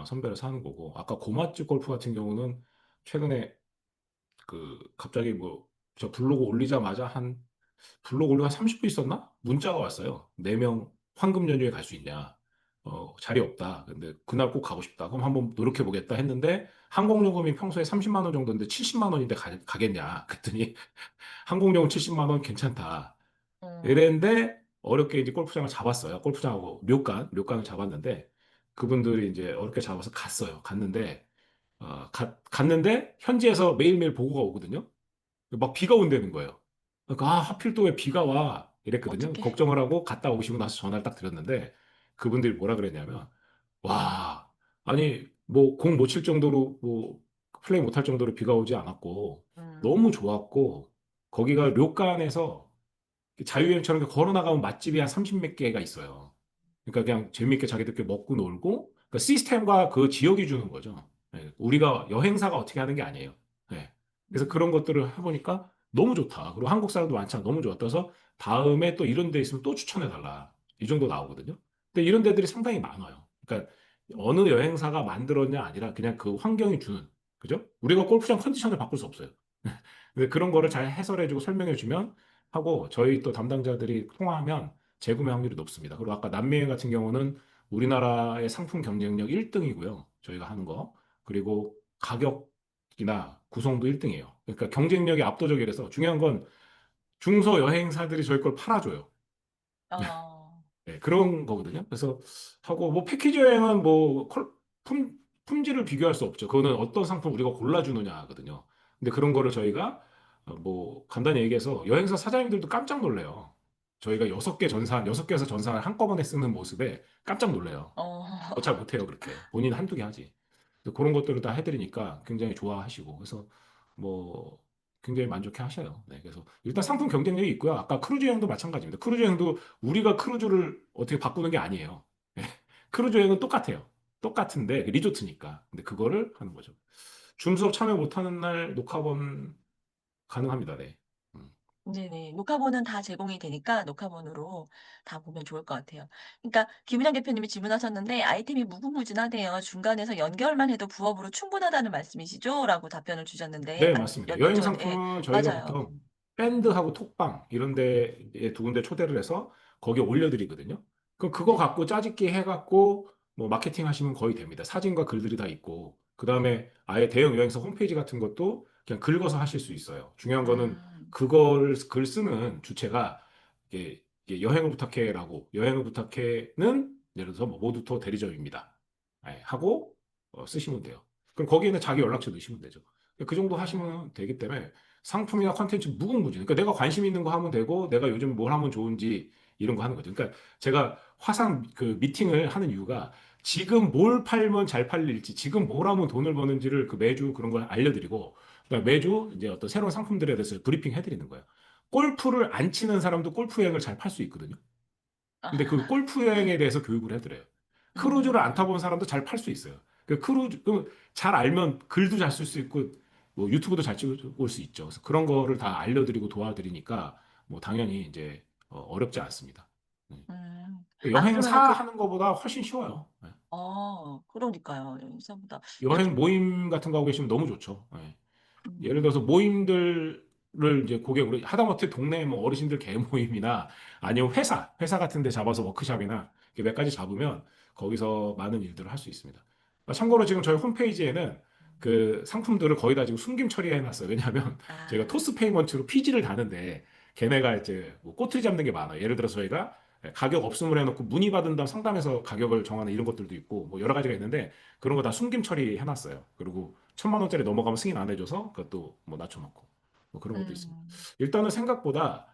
선별해서 하는 거고 아까 고맛집 골프 같은 경우는 최근에 그 갑자기 뭐 저 블로그 올리자마자 한 블로그 올리고 한 30분 있었나? 문자가 왔어요. 4명 황금 연휴에 갈 수 있냐? 자리 없다. 근데 그날 꼭 가고 싶다. 그럼 한번 노력해 보겠다 했는데 항공요금이 평소에 30만 원 정도인데 70만 원인데 가겠냐? 그랬더니 항공요금 70만 원 괜찮다. 음, 이랬는데 어렵게 이제 골프장을 잡았어요. 골프장하고 료칸을 잡았는데 그분들이 이제 어렵게 잡아서 갔어요. 갔는데 현지에서 매일매일 보고가 오거든요. 막 비가 온다는 거예요. 그러니까 하필 또 왜 비가 와 이랬거든요. 어떻게? 걱정을 하고 갔다 오시고 나서 전화를 딱 드렸는데 그분들이 뭐라 그랬냐면 와 아니 뭐 공 못 칠 정도로 뭐 플레이 못할 정도로 비가 오지 않았고 너무 음, 좋았고 거기가 료칸에서 자유여행처럼 걸어 나가면 맛집이 한 30 몇 개가 있어요. 그러니까 그냥 재밌게 자기들끼리 먹고 놀고 그러니까 시스템과 그 지역이 주는 거죠. 예, 우리가 여행사가 어떻게 하는 게 아니에요. 예. 그래서 음, 그런 것들을 해보니까 너무 좋다. 그리고 한국 사람도 많잖아. 너무 좋았다서 다음에 또 이런 데 있으면 또 추천해 달라. 이 정도 나오거든요. 근데 이런 데들이 상당히 많아요. 그러니까 어느 여행사가 만들었냐 아니라 그냥 그 환경이 주는 그죠? 우리가 골프장 컨디션을 바꿀 수 없어요. 근데 그런 거를 잘 해설해주고 설명해주면 하고 저희 또 담당자들이 통화하면 재구매 확률이 높습니다. 그리고 아까 남미 같은 경우는 우리나라의 상품 경쟁력 1등이고요. 저희가 하는 거. 그리고 가격이나 구성도 1등이에요. 그러니까 경쟁력이 압도적이라서 중요한 건 중소 여행사들이 저희 걸 팔아줘요. 어, 네, 그런 거거든요. 그래서 하고 뭐 패키지 여행은 뭐 품질을 비교할 수 없죠. 그거는 어떤 상품 우리가 골라주느냐 하거든요. 근데 그런 거를 저희가 뭐 간단히 얘기해서 여행사 사장님들도 깜짝 놀래요. 저희가 6개 전산, 6개에서 전산을 한꺼번에 쓰는 모습에 깜짝 놀래요. 어, 잘 못해요, 그렇게. 본인 한두 개 하지. 그래서 그런 것들을 다 해드리니까 굉장히 좋아하시고, 그래서 뭐 굉장히 만족해 하셔요. 네, 그래서 일단 상품 음, 경쟁력이 있고요. 아까 크루즈 여행도 마찬가지입니다. 크루즈 여행도 우리가 크루즈를 어떻게 바꾸는 게 아니에요. 네, 크루즈 여행은 똑같아요. 똑같은데 리조트니까. 근데 그거를 하는 거죠. 줌 수업 참여 못하는 날 녹화본 가능합니다. 네. 음. 네네. 녹화본은 다 제공이 되니까 녹화본으로 다 보면 좋을 것 같아요. 그러니까 김은영 대표님이 질문하셨는데 아이템이 무궁무진하대요. 중간에서 연결만 해도 부업으로 충분하다는 말씀이시죠? 라고 답변을 주셨는데, 네, 아, 맞습니다. 여행 예, 상품은 저희가 맞아요. 보통 밴드하고 톡방 이런 데에 두 군데 초대를 해서 거기에 올려드리거든요. 그럼 그거 네. 갖고 짜집기 해갖고 뭐 마케팅 하시면 거의 됩니다. 사진과 글들이 다 있고 그다음에 아예 대형 여행사 홈페이지 같은 것도 그냥 긁어서 하실 수 있어요. 중요한 거는 음, 그걸 글 쓰는 주체가 이게 여행을 부탁해라고 여행을 부탁해는 예를 들어서 뭐 모두토 대리점입니다. 예, 하고 쓰시면 돼요. 그럼 거기에는 자기 연락처 넣으시면 되죠. 그 정도 음, 하시면 되기 때문에 상품이나 컨텐츠 무궁무진. 그러니까 내가 관심 있는 거 하면 되고, 내가 요즘 뭘 하면 좋은지 이런 거 하는 거죠. 그러니까 제가 화상 그 미팅을 하는 이유가 지금 뭘 팔면 잘 팔릴지, 지금 뭘 하면 돈을 버는지를 그 매주 그런 걸 알려드리고, 그러니까 매주 이제 어떤 새로운 상품들에 대해서 브리핑 해드리는 거예요. 골프를 안 치는 사람도 골프 여행을 잘 팔 수 있거든요. 근데 그 아, 골프 여행에 대해서 교육을 해드려요. 크루즈를 안 음, 타본 사람도 잘 팔 수 있어요. 잘 알면 글도 잘 쓸 수 있고 뭐 유튜브도 잘 찍을 수 있죠. 그래서 그런 거를 다 알려드리고 도와드리니까 뭐 당연히 이제 어렵지 않습니다. 네. 아, 그러면은 여행사 하는 것보다 훨씬 쉬워요. 네. 그러니까요. 인사보다. 그러니까 여행 모임 같은 거 하고 계시면 너무 좋죠. 네. 예를 들어서 음, 모임들을 이제 고객으로 하다못해 동네 뭐 어르신들 개 모임이나 아니면 회사 같은 데 잡아서 워크샵이나 이렇게 몇 가지 잡으면 거기서 많은 일들을 할 수 있습니다. 참고로 지금 저희 홈페이지에는 그 상품들을 거의 다 지금 숨김 처리해 놨어요. 왜냐하면 저희가 아, 토스 페이먼트로 피지를 다는데 걔네가 이제 뭐 꼬투리 잡는 게 많아요. 예를 들어서 저희가 가격 없음을 해놓고 문의받은 다음 상담해서 가격을 정하는 이런 것들도 있고 뭐 여러 가지가 있는데 그런 거 다 숨김 처리해 놨어요. 그리고 1,000만 원짜리 넘어가면 승인 안 해줘서 그것도 뭐 낮춰놓고 뭐 그런 것도 있습니다. 음. 일단은 생각보다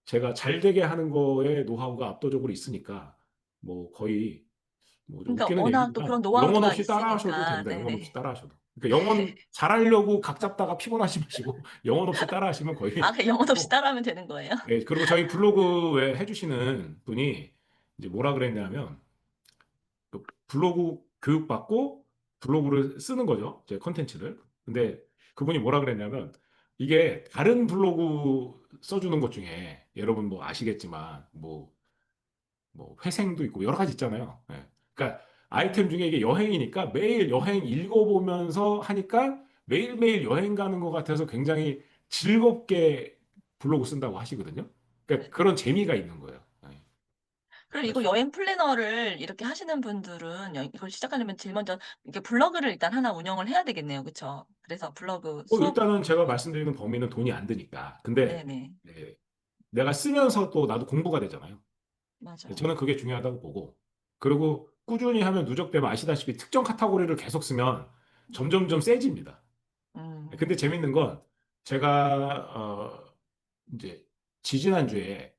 제가 잘 되게 하는 거에 노하우가 압도적으로 있으니까 뭐 거의 뭐 좀 그러니까 웃기는 워낙 또 얘기지만 그런 영혼 노하우가 없이 따라하셔도 있으니까, 됩니다. 영혼 네네. 없이 따라하셔도. 그러니까 영혼 잘하려고 각 잡다가 피곤하시 마시고 영혼 없이 따라하시면 거의 그 영혼 없이 뭐 따라하면 되는 거예요? 예, 그리고 저희 블로그에 해주시는 분이 이제 뭐라 그랬냐면 그 블로그 교육받고 블로그를 쓰는 거죠. 제 컨텐츠를. 근데 그분이 뭐라 그랬냐면 이게 다른 블로그 써주는 것 중에 여러분 뭐 아시겠지만 뭐 회생도 있고 여러 가지 있잖아요. 예. 그러니까 아이템 중에 이게 여행이니까 매일 여행 읽어보면서 하니까 매일매일 여행 가는 것 같아서 굉장히 즐겁게 블로그 쓴다고 하시거든요. 네. 그러니까 그런 재미가 있는 거예요. 네. 그럼 이거 그래서 여행 플래너를 이렇게 하시는 분들은 이걸 시작하려면 제일 먼저 이렇게 블로그를 일단 하나 운영을 해야 되겠네요. 그쵸? 그래서 블로그 수업, 일단은 제가 네. 말씀드리는 범위는 돈이 안 드니까. 근데 네네. 네, 내가 쓰면서 또 나도 공부가 되잖아요. 맞아요. 저는 그게 중요하다고 보고, 그리고 꾸준히 하면 누적되면 아시다시피 특정 카테고리를 계속 쓰면 점점점 세집니다. 근데 음, 재밌는 건 제가 이제 지지난주에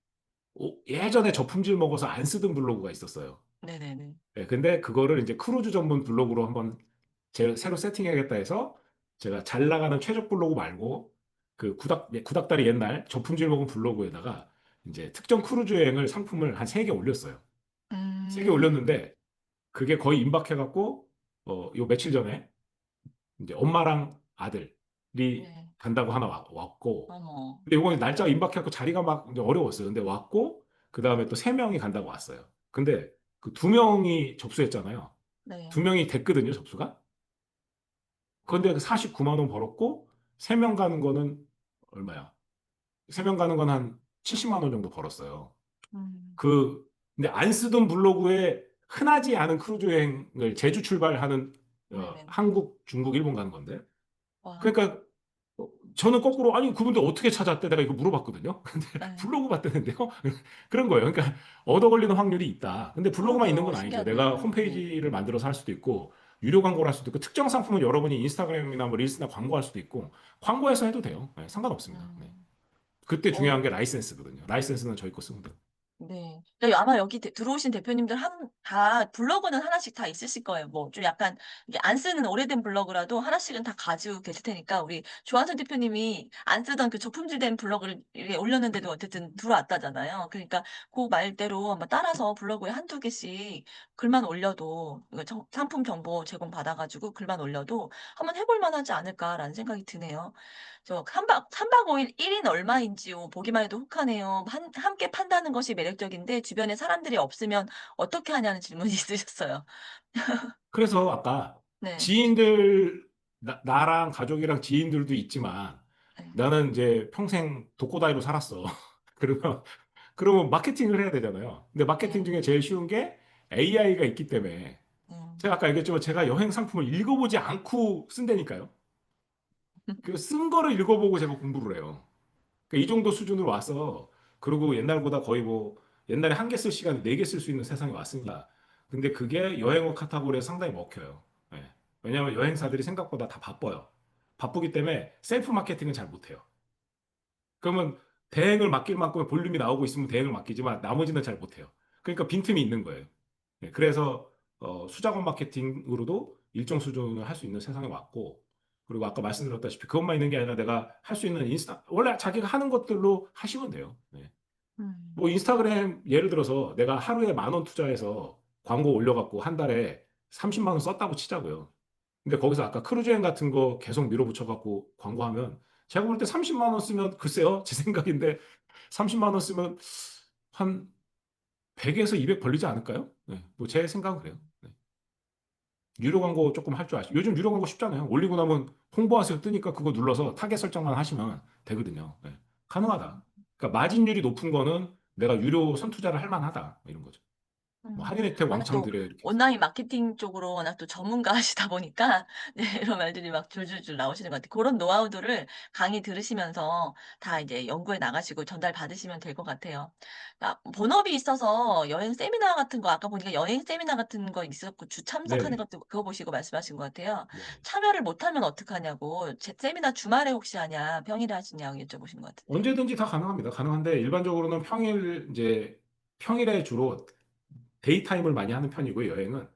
예전에 저품질 먹어서 안 쓰던 블로그가 있었어요. 네네네. 네, 근데 그거를 이제 크루즈 전문 블로그로 한번 새로 세팅해야겠다 해서 제가 잘 나가는 최적 블로그 말고 그 구닥다리 옛날 저품질 먹은 블로그에다가 이제 특정 크루즈 여행을 상품을 한 3개 올렸어요. 3개 음, 올렸는데 그게 거의 임박해갖고 요 며칠 전에 이제 엄마랑 아들이 네. 간다고 하나 왔고, 어머, 근데 이번에 날짜가 임박해갖고 자리가 막 이제 어려웠어요. 근데 왔고 그 다음에 또 3명이 간다고 왔어요. 근데 그 2명이 접수했잖아요. 네. 2명이 됐거든요, 접수가. 그런데 그 49만 원 벌었고 3명 가는 거는 얼마야? 3명 가는 건 한 70만 원 정도 벌었어요. 음, 그 근데 안 쓰던 블로그에 흔하지 않은 크루즈 여행을 제주 출발하는 네네. 한국, 중국, 일본 가는 건데. 와, 그러니까 저는 거꾸로 아니 그분들 어떻게 찾았대? 내가 이거 물어봤거든요. 근데 네. 블로그 봤다는데요. 그런 거예요. 그러니까 얻어 걸리는 확률이 있다. 근데 블로그만 있는 그러게요. 건 아니죠. 내가 신기하네요. 네. 홈페이지를 만들어서 할 수도 있고 유료 광고를 할 수도 있고 특정 상품은 여러분이 인스타그램이나 뭐 릴스나 광고할 수도 있고 광고해서 해도 돼요. 네, 상관없습니다. 네. 음, 그때 어, 중요한 게 라이센스거든요. 라이센스는 저희 거 쓰면 돼요. 네. 근데 아마 여기 들어오신 대표님들 다 블로그는 하나씩 다 있으실 거예요. 뭐 좀 약간 이게 안 쓰는 오래된 블로그라도 하나씩은 다 가지고 계실 테니까 우리 조한선 대표님이 안 쓰던 그 저품질된 블로그를 이렇게 올렸는데도 어쨌든 들어왔다잖아요. 그러니까 그 말대로 한번 따라서 블로그에 한두 개씩 글만 올려도 이거 상품 정보 제공 받아가지고 글만 올려도 한번 해볼 만하지 않을까라는 생각이 드네요. 저 3박 5일 1인 얼마인지요. 보기만 해도 혹하네요. 함께 판다는 것이 매력적인데 주변에 사람들이 없으면 어떻게 하냐는 질문이 있으셨어요. 그래서 아까 네. 지인들, 나랑 가족이랑 지인들도 있지만 네. 나는 이제 평생 독고다이로 살았어. 그러면 마케팅을 해야 되잖아요. 근데 마케팅 네. 중에 제일 쉬운 게 AI가 있기 때문에 음. 제가 아까 얘기했지만 제가 여행 상품을 읽어보지 않고 쓴다니까요. 그 쓴 거를 읽어보고 제가 공부를 해요. 그러니까 이 정도 수준으로 와서 그리고 옛날보다 거의 뭐 옛날에 한 개 쓸 시간에 4개 쓸 수 있는 세상이 왔습니다. 근데 그게 여행어 카테고리에 상당히 먹혀요. 예. 왜냐하면 여행사들이 생각보다 다 바빠요. 바쁘기 때문에 셀프 마케팅은 잘 못해요. 그러면 대행을 맡길 만큼의 볼륨이 나오고 있으면 대행을 맡기지만 나머지는 잘 못해요. 그러니까 빈틈이 있는 거예요. 예. 그래서 수작업 마케팅으로도 일정 수준을 할 수 있는 세상에 왔고 그리고 아까 말씀드렸다시피 그것만 있는 게 아니라 내가 할 수 있는 인스타 원래 자기가 하는 것들로 하시면 돼요. 예. 음. 뭐 인스타그램 예를 들어서 내가 하루에 10,000원 투자해서 광고 올려갖고 한 달에 30만 원 썼다고 치자고요. 근데 거기서 아까 크루즈여행 같은 거 계속 밀어붙여갖고 광고하면 제가 볼 때 30만 원 쓰면 글쎄요 제 생각인데 30만 원 쓰면 한 100에서 200 벌리지 않을까요? 네, 뭐 제 생각은 그래요. 네. 유료 광고 조금 할 줄 아시죠? 요즘 유료 광고 쉽잖아요. 올리고 나면 홍보하세요 뜨니까 그거 눌러서 타겟 설정만 하시면 되거든요. 네. 가능하다. 그러니까 마진율이 높은 거는 내가 유료 선투자를 할 만하다. 뭐 이런 거죠. 뭐 음. 할인 혜택 워낙 왕창 또 드려 이렇게 해서. 온라인 마케팅 쪽으로 워낙 또 전문가시다 보니까 네, 이런 말들이 막 줄줄줄 나오시는 것 같아요. 그런 노하우들을 강의 들으시면서 다 이제 연구해 나가시고 전달 받으시면 될 것 같아요. 본업이 있어서 여행 세미나 같은 거 아까 보니까 여행 세미나 같은 거 있었고 주 참석하는 네네. 것도 그거 보시고 말씀하신 것 같아요. 네네. 참여를 못하면 어떡하냐고. 세미나 주말에 혹시 하냐, 평일에 하시냐고 여쭤보신 것 같은데. 언제든지 다 가능합니다. 가능한데 일반적으로는 평일에 주로 데이타임을 많이 하는 편이고요, 여행은.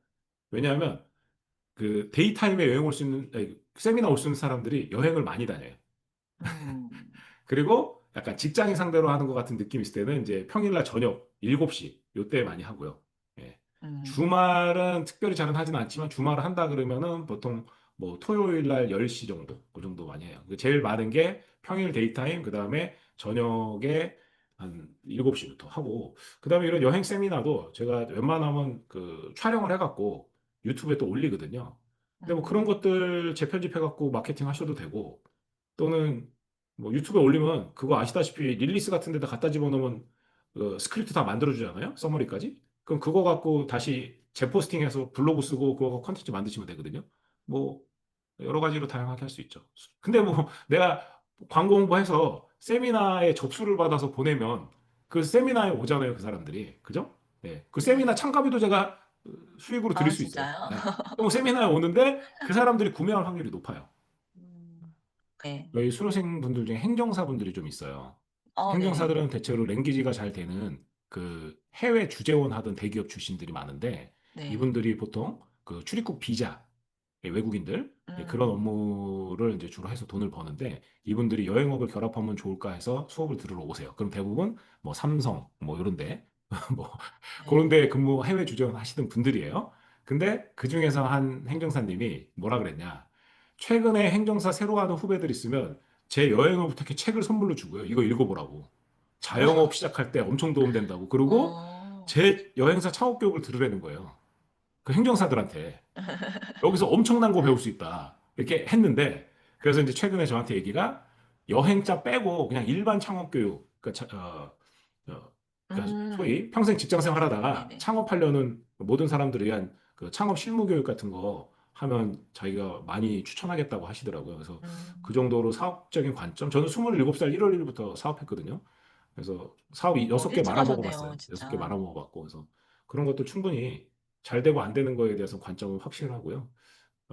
왜냐하면 그 데이타임에 여행 올 수 있는, 아니, 세미나 올 수 있는 사람들이 여행을 많이 다녀요. 음, 그리고 약간 직장인 상대로 하는 것 같은 느낌이 있을 때는 이제 평일날 저녁 7시 요때 많이 하고요. 예. 음, 주말은 특별히 잘은 하진 않지만 주말을 한다 그러면은 보통 뭐 토요일 날 10시 정도 그 정도 많이 해요. 그 제일 많은 게 평일 데이타임 그다음에 저녁에 한 7시부터 하고 그다음에 이런 여행 세미나도 제가 웬만하면 그 촬영을 해갖고 유튜브에 또 올리거든요. 근데 뭐 그런 음, 것들 재편집해갖고 마케팅 하셔도 되고 또는 뭐 유튜브에 올리면 그거 아시다시피 릴리스 같은 데다 갖다 집어넣으면 스크립트 다 만들어주잖아요. 서머리까지. 그럼 그거 갖고 다시 재포스팅해서 블로그 쓰고 그거 컨텐츠 만드시면 되거든요. 뭐 여러 가지로 다양하게 할 수 있죠. 근데 뭐 내가 광고 홍보해서 세미나에 접수를 받아서 보내면 그 세미나에 오잖아요, 그 사람들이. 그죠? 네. 그 세미나 네. 참가비도 제가 수익으로 드릴 아, 수 있어요. 진짜요? 네. 그럼 세미나에 오는데 그 사람들이 구매할 확률이 높아요. 음, 네. 저희 수료생 분들 중에 행정사분들이 좀 있어요. 네네. 행정사들은 대체로 랭귀지가 잘 되는 그 해외 주재원 하던 대기업 출신들이 많은데 네. 이분들이 보통 그 출입국 비자 외국인들 그런 음, 업무를 이제 주로 해서 돈을 버는데 이분들이 여행업을 결합하면 좋을까 해서 수업을 들으러 오세요. 그럼 대부분 뭐 삼성 뭐 이런데 뭐 네. 그런데 근무 해외 주재원 하시던 분들이에요. 근데 그 중에서 한 행정사님이 뭐라 그랬냐? 최근에 행정사 새로 하는 후배들 있으면 제 여행을 부탁해 책을 선물로 주고요. 이거 읽어보라고. 자영업 시작할 때 엄청 도움된다고. 그리고 어, 제 여행사 창업 교육을 들으라는 거예요. 그 행정사들한테. 여기서 엄청난 거 배울 수 있다. 이렇게 했는데, 그래서 이제 최근에 저한테 얘기가 여행자 빼고 그냥 일반 창업 교육, 어, 그러니까 음, 소위 평생 직장 생활하다가 네네. 창업하려는 모든 사람들을 위한 그 창업 실무 교육 같은 거 하면 자기가 많이 추천하겠다고 하시더라고요. 그래서 그 음, 정도로 사업적인 관점, 저는 27살 1월 1일부터 사업했거든요. 그래서 사업이 6개 일찍 말아 하셨네요, 먹어봤어요. 6개 진짜. 말아 먹어봤고. 그래서 그런 것도 충분히 잘 되고 안 되는 거에 대해서 관점은 확실하고요.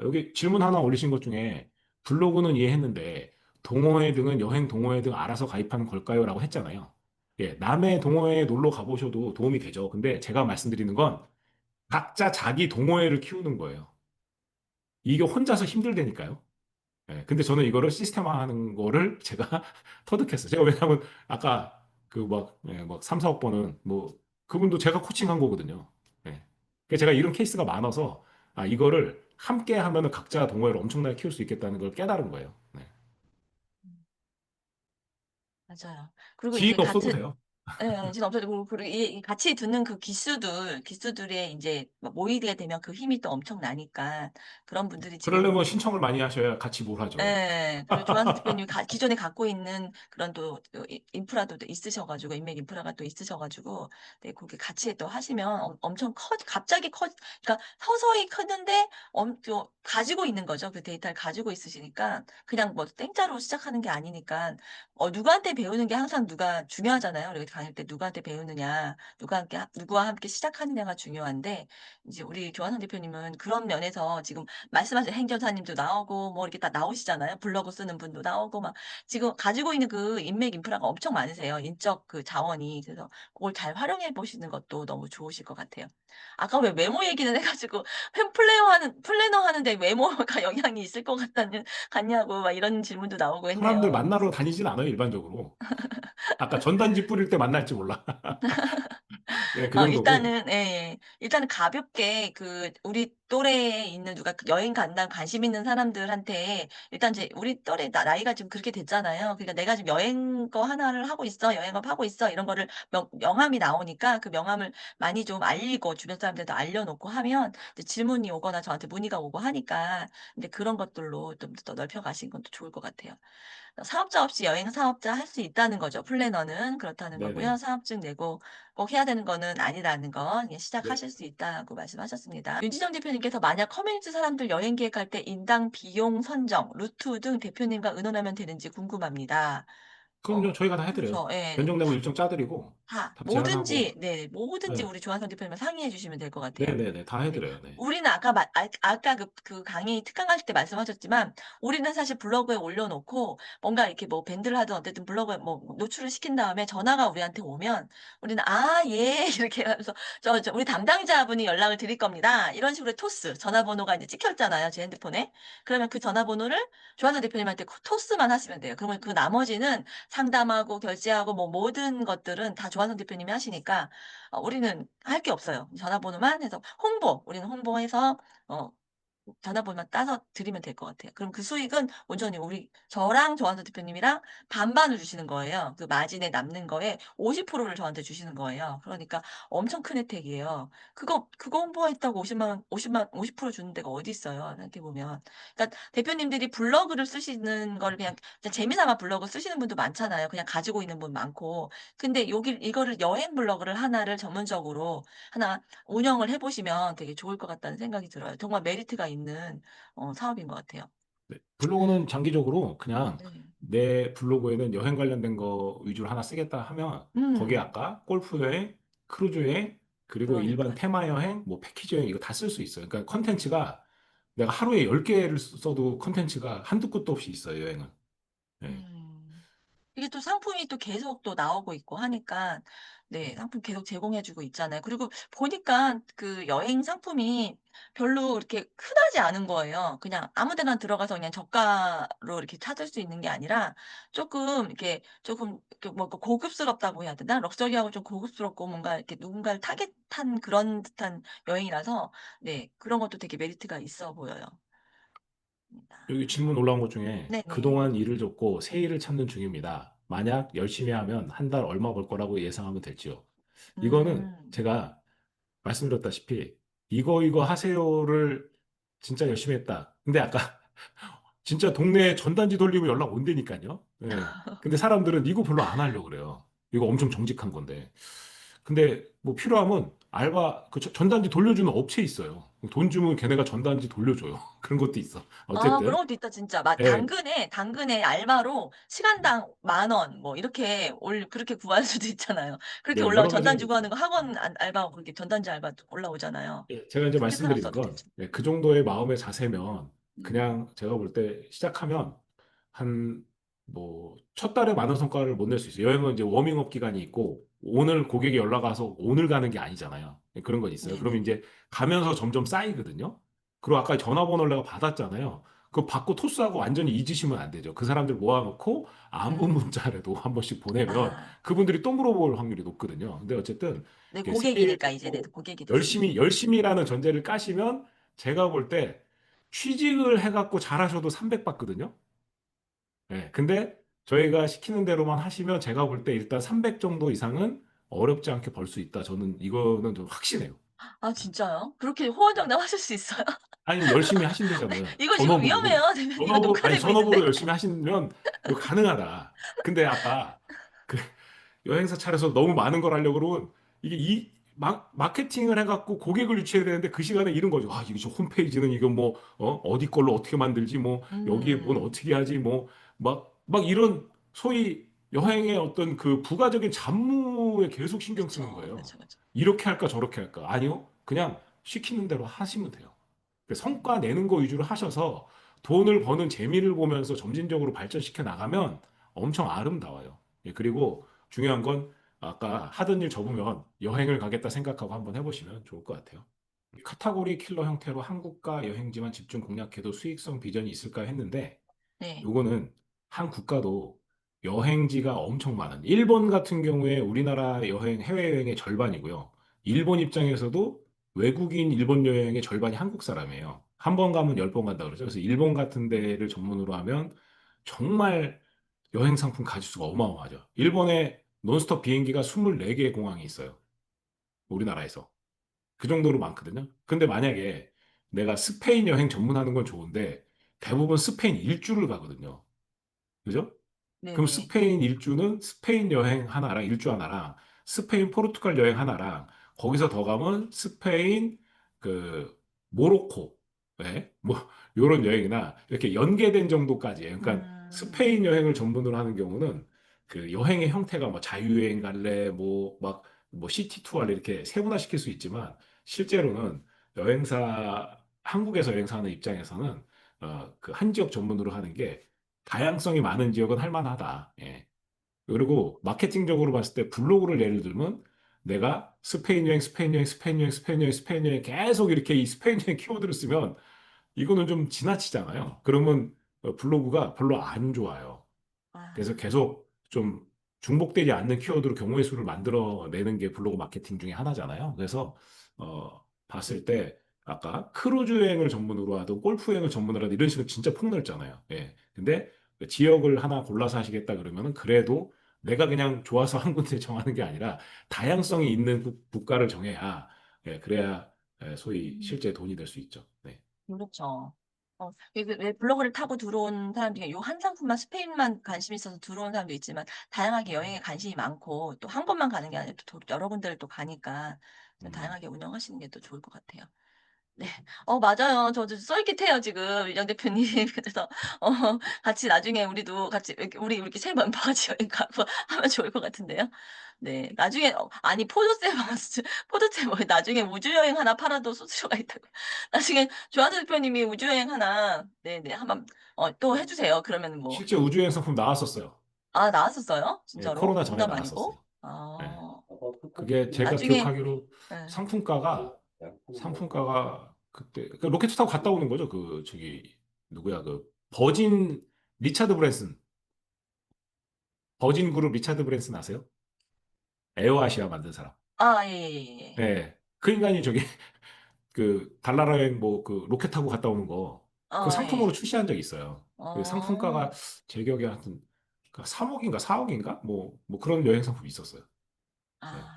여기 질문 하나 올리신 것 중에 블로그는 이해했는데 동호회 등은 여행 동호회 등 알아서 가입하는 걸까요? 라고 했잖아요. 예, 남의 동호회에 놀러 가보셔도 도움이 되죠. 근데 제가 말씀드리는 건 각자 자기 동호회를 키우는 거예요. 이게 혼자서 힘들다니까요. 예, 근데 저는 이거를 시스템화하는 거를 제가 터득했어요. 제가 왜냐하면 아까 그 막 3, 4억 번은 뭐 그분도 제가 코칭한 거거든요. 예. 그래서 제가 이런 케이스가 많아서 이거를 함께 하면은 각자 동호회를 엄청나게 키울 수 있겠다는 걸 깨달은 거예요. 네. 맞아요. 그리고 지인 이제 없어도 같은, 돼요. 예, 진짜 없어지고, 그리고 이 같이 듣는 그 기수들의 이제 막 모이게 되면 그 힘이 또 엄청 나니까 그런 분들이 지금 그러려면 신청을 많이 하셔야 같이 뭘 하죠. 예, 그리고 조한선 대표님이 기존에 갖고 있는 그런 또 인프라도 또 있으셔가지고, 인맥 인프라가 또 있으셔가지고, 네, 그렇게 같이 또 하시면 엄청 갑자기 그러니까 서서히 크는데, 또 가지고 있는 거죠. 그 데이터를 가지고 있으시니까, 그냥 뭐 땡자로 시작하는 게 아니니까, 누구한테 배우는 게 항상 누가 중요하잖아요. 우리 다닐 때 누구한테 배우느냐, 누구와 함께 시작하느냐가 중요한데, 이제 우리 조한선 대표님은 그런 면에서 지금 말씀하신 행정사님도 나오고 뭐 이렇게 다 나오시잖아요. 블로그 쓰는 분도 나오고 막 지금 가지고 있는 그 인맥 인프라가 엄청 많으세요. 인적 그 자원이. 그래서 그걸 잘 활용해 보시는 것도 너무 좋으실 것 같아요. 아까 왜 외모 얘기는 해가지고 플래너 하는데 외모가 영향이 있을 것 같냐고 막 이런 질문도 나오고 사람들 했네요. 만나러 다니진 않아요, 일반적으로. 아까 전단지 뿌릴 때 만날지 몰라. 네, 그 정도고. 일단은, 예, 예. 일단은 가볍게 우리 또래에 있는 누가 여행 간다는 관심 있는 사람들한테 일단 이제 우리 또래 나이가 지금 그렇게 됐잖아요. 그러니까 내가 지금 여행 거 하나를 하고 있어. 여행업 하고 있어. 이런 거를 명함이 나오니까 그 명함을 많이 좀 알리고 주변 사람들도 알려놓고 하면 이제 질문이 오거나 저한테 문의가 오고 하니까 근데 그런 것들로 좀 더 넓혀가시는 것도 좋을 것 같아요. 사업자 없이 여행 사업자 할 수 있다는 거죠. 플래너는 그렇다는 거고요. 네네. 사업증 내고 꼭 해야 되는 거는 아니라는 거 그냥 네. 시작하실 수 있다고 말씀하셨습니다. 윤지정 대표님께서 만약 커뮤니티 사람들 여행 계획할 때 인당 비용 선정, 루트 등 대표님과 의논하면 되는지 궁금합니다. 그럼요, 저희가 다 해드려요. 그렇죠. 예. 변경 내고 일정 짜드리고, 다 제안하고, 뭐든지 네. 우리 조한선 대표님과 상의해 주시면 될 것 같아요. 네네네, 다 네. 해드려요. 네. 우리는 아까 그 강의 특강하실 때 말씀하셨지만, 우리는 사실 블로그에 올려놓고, 뭔가 이렇게 뭐 밴드를 하든 어쨌든 블로그에 뭐 노출을 시킨 다음에 전화가 우리한테 오면, 우리는, 아, 예, 이렇게 하면서, 우리 담당자분이 연락을 드릴 겁니다. 이런 식으로 전화번호가 이제 찍혔잖아요, 제 핸드폰에. 그러면 그 전화번호를 조한선 대표님한테 토스만 하시면 돼요. 그러면 그 나머지는 상담하고 결제하고 뭐 모든 것들은 다 조한선 대표님이 하시니까 우리는 할 게 없어요. 전화번호만 해서 우리는 홍보해서 어 전화번호만 따서 드리면 될 것 같아요. 그럼 그 수익은 온전히 저랑 조한선 대표님이랑 반반을 주시는 거예요. 그 마진에 남는 거에 50%를 저한테 주시는 거예요. 그러니까 엄청 큰 혜택이에요. 그거 홍보했다고 50% 주는 데가 어디 있어요. 생각해 보면. 그러니까 대표님들이 블로그를 쓰시는 거를 그냥 재미삼아 블로그 쓰시는 분도 많잖아요. 그냥 가지고 있는 분 많고. 근데 이거를 여행 블로그를 하나를 전문적으로 하나 운영을 해 보시면 되게 좋을 것 같다는 생각이 들어요. 정말 메리트가 있는 사업인 것 같아요. 네. 블로그는 장기적으로 그냥 네. 내 블로그에는 여행 관련된 거 위주로 하나 쓰겠다 하면 거기에 음. 아까 골프 여행, 크루즈 여행, 그리고 일반 그러니까요. 테마 여행, 뭐 패키지 여행 이거 다 쓸 수 있어요. 그러니까 컨텐츠가 내가 하루에 10개를 써도 컨텐츠가 한두 끝도 없이 있어요, 여행은. 네. 음. 이게 또 상품이 또 계속 또 나오고 있고 하니까 네, 상품 계속 제공해 주고 있잖아요. 그리고 보니까 그 여행 상품이 별로 이렇게 흔하지 않은 거예요. 그냥 아무 데나 들어가서 그냥 저가로 이렇게 찾을 수 있는 게 아니라 조금 이렇게 뭔가 고급스럽다고 해야 되나? 럭셔리하고 좀 고급스럽고 뭔가 이렇게 누군가를 타겟한 그런 듯한 여행이라서 네, 그런 것도 되게 메리트가 있어 보여요. 여기 질문 올라온 것 중에 네네. 그동안 일을 접고 새 일을 찾는 중입니다. 만약 열심히 하면 한 달 얼마 벌 거라고 예상하면 될지요? 이거는 음. 제가 말씀드렸다시피 이거 하세요를 진짜 열심히 했다. 근데 아까 진짜 동네에 전단지 돌리고 연락 온다니까요. 예. 근데 사람들은 이거 별로 안 하려고 그래요. 이거 엄청 정직한 건데. 근데 뭐 필요하면 알바 그 전단지 돌려주는 업체 있어요. 돈 주면 걔네가 전단지 돌려줘요. 그런 것도 있어. 아 그런 어쨌든 것도 있다 진짜. 예, 당근에 알바로 시간당 10,000원 뭐 이렇게 그렇게 구할 수도 있잖아요. 그렇게 예, 여러 가지가 전단지 있어요. 구하는 거 학원 알바하고 그렇게 전단지 알바 올라오잖아요. 예, 제가 이제 그렇게 사람 말씀드린 써도 건 되죠. 그 정도의 마음의 자세면 음. 그냥 제가 볼 때 시작하면 한 뭐 첫 달에 많은 성과를 못 낼 수 있어요. 여행은 이제 워밍업 기간이 있고 오늘 고객이 연락 와서 오늘 가는 게 아니잖아요. 예, 그런 건 있어요. 그러면 네네네. 이제 가면서 점점 쌓이거든요. 그리고 아까 전화번호를 내가 받았잖아요. 그거 받고 토스하고 완전히 잊으시면 안 되죠. 그 사람들 모아놓고 안부 음. 문자라도 한 번씩 보내면 아. 그분들이 또 물어볼 확률이 높거든요. 근데 어쨌든 네 이렇게 새해 고객이니까 이제 네 접고 고객이 됐으니까. 열심히라는 전제를 까시면 제가 볼 때 취직을 해갖고 잘하셔도 300 받거든요. 예, 근데 저희가 시키는 대로만 하시면 제가 볼 때 일단 300 정도 이상은 어렵지 않게 벌 수 있다. 저는 이거는 좀 확신해요. 아 진짜요? 그렇게 호언장담하실 수 있어요? 아니, 열심히 하신대잖아요. 이거 지금 전업으로. 위험해요. 대표님 이거 녹화되고 전업으로 있는데. 열심히 하시면 이거 가능하다. 근데 아까 그 여행사 차려서 너무 많은 걸 하려고 그러면 이게 마케팅을 해갖고 고객을 유치해야 되는데 그 시간에 이런 거죠. 아, 이거 저 홈페이지는 이거 뭐, 어디 걸로 어떻게 만들지, 뭐, 여기에 뭘 음. 어떻게 하지, 뭐, 막 이런 소위 여행의 어떤 그 부가적인 잡무에 계속 신경 쓰는 그쵸. 거예요. 그쵸, 그쵸. 이렇게 할까 저렇게 할까? 아니요. 그냥 시키는 대로 하시면 돼요. 그 성과 내는 거 위주로 하셔서 돈을 버는 재미를 보면서 점진적으로 발전시켜 나가면 엄청 아름다워요. 예, 그리고 중요한 건 아까 하던 일 접으면 여행을 가겠다 생각하고 한번 해보시면 좋을 것 같아요. 카테고리 킬러 형태로 한국가 여행지만 집중 공략해도 수익성 비전이 있을까 했는데 네. 요거는 한 국가도 여행지가 엄청 많은 일본 같은 경우에 우리나라 여행 해외여행의 절반이고요. 일본 입장에서도 외국인 일본 여행의 절반이 한국 사람이에요. 한 번 가면 10번 간다 그러죠. 그래서 일본 같은 데를 전문으로 하면 정말 여행 상품 가짓수가 어마어마하죠. 일본에 논스톱 비행기가 24개 공항이 있어요. 우리나라에서. 그 정도로 많거든요. 근데 만약에 내가 스페인 여행 전문하는 건 좋은데 대부분 스페인 일주를 가거든요. 그죠? 그럼 네네. 스페인 일주는 스페인 여행 하나랑 일주 하나랑 스페인 포르투갈 여행 하나랑 거기서 더 가면 스페인 그 모로코 뭐 요런 여행이나 이렇게 연계된 정도까지예요. 그러니까 음. 스페인 여행을 전문으로 하는 경우는 그 여행의 형태가 뭐 자유여행 갈래 뭐 막 뭐 시티 투어 할래 이렇게 세분화시킬 수 있지만 실제로는 한국에서 여행사하는 입장에서는 그 한 지역 전문으로 하는 게 다양성이 많은 지역은 할 만하다. 예. 그리고 마케팅적으로 봤을 때 블로그를 예를 들면 내가 스페인 여행, 스페인 여행, 스페인 여행, 스페인 여행, 스페인 여행 계속 이렇게 이 스페인 여행 키워드를 쓰면 이거는 좀 지나치잖아요. 그러면 블로그가 별로 안 좋아요. 그래서 아. 계속 좀 중복되지 않는 키워드로 경우의 수를 만들어내는 게 블로그 마케팅 중에 하나잖아요. 그래서 봤을 때 아까 크루즈 여행을 전문으로 하든 골프 여행을 전문으로 하든 이런 식으로 진짜 폭넓잖아요. 예. 근데 지역을 하나 골라서 하시겠다 그러면은 그래도 내가 그냥 좋아서 한 군데 정하는 게 아니라 다양성이 있는 국가를 정해야 예, 그래야 소위 음. 실제 돈이 될 수 있죠. 네. 그렇죠. 왜 블로그를 타고 들어온 사람 중에 요 한 상품만 스페인만 관심 있어서 들어온 사람도 있지만 다양하게 여행에 관심이 많고 또 한 곳만 가는 게 아니라 또 여러 군데를 또 가니까 좀 음. 다양하게 운영하시는 게 또 좋을 것 같아요. 네. 맞아요. 저도 썰깃해요, 지금, 양 대표님. 그래서, 어, 같이 나중에 우리도 같이, 우리 이렇게 세 멤버 같이 여행 가고 하면 좋을 것 같은데요. 네. 나중에, 아니, 포도쌤, 포도쌤, 뭐, 나중에 우주여행 하나 팔아도 수수료가 있다고. 나중에 조한수 대표님이 우주여행 하나, 네네, 한번, 또 해주세요. 그러면 뭐, 실제 우주여행 상품 나왔었어요. 아, 나왔었어요? 예, 진짜로? 코로나 전에 농담 나왔었어요. 아니고? 예. 아, 그게 제가 나중에, 기억하기로 네. 상품가가 그때 그 로켓 타고 갔다 오는 거죠. 그 저기 누구야 그 버진 리차드 브랜슨 버진 그룹 리차드 브랜슨 아세요? 에어아시아 만든 사람. 예, 예, 예. 예. 네. 그 인간이 저기 그 달나라 여행 뭐 그 로켓 타고 갔다 오는 거 그 상품으로 예. 출시한 적이 있어요. 그 상품가가 어. 제 기억에 하여튼 3억인가 4억인가 뭐 그런 여행 상품이 있었어요. 네. 아.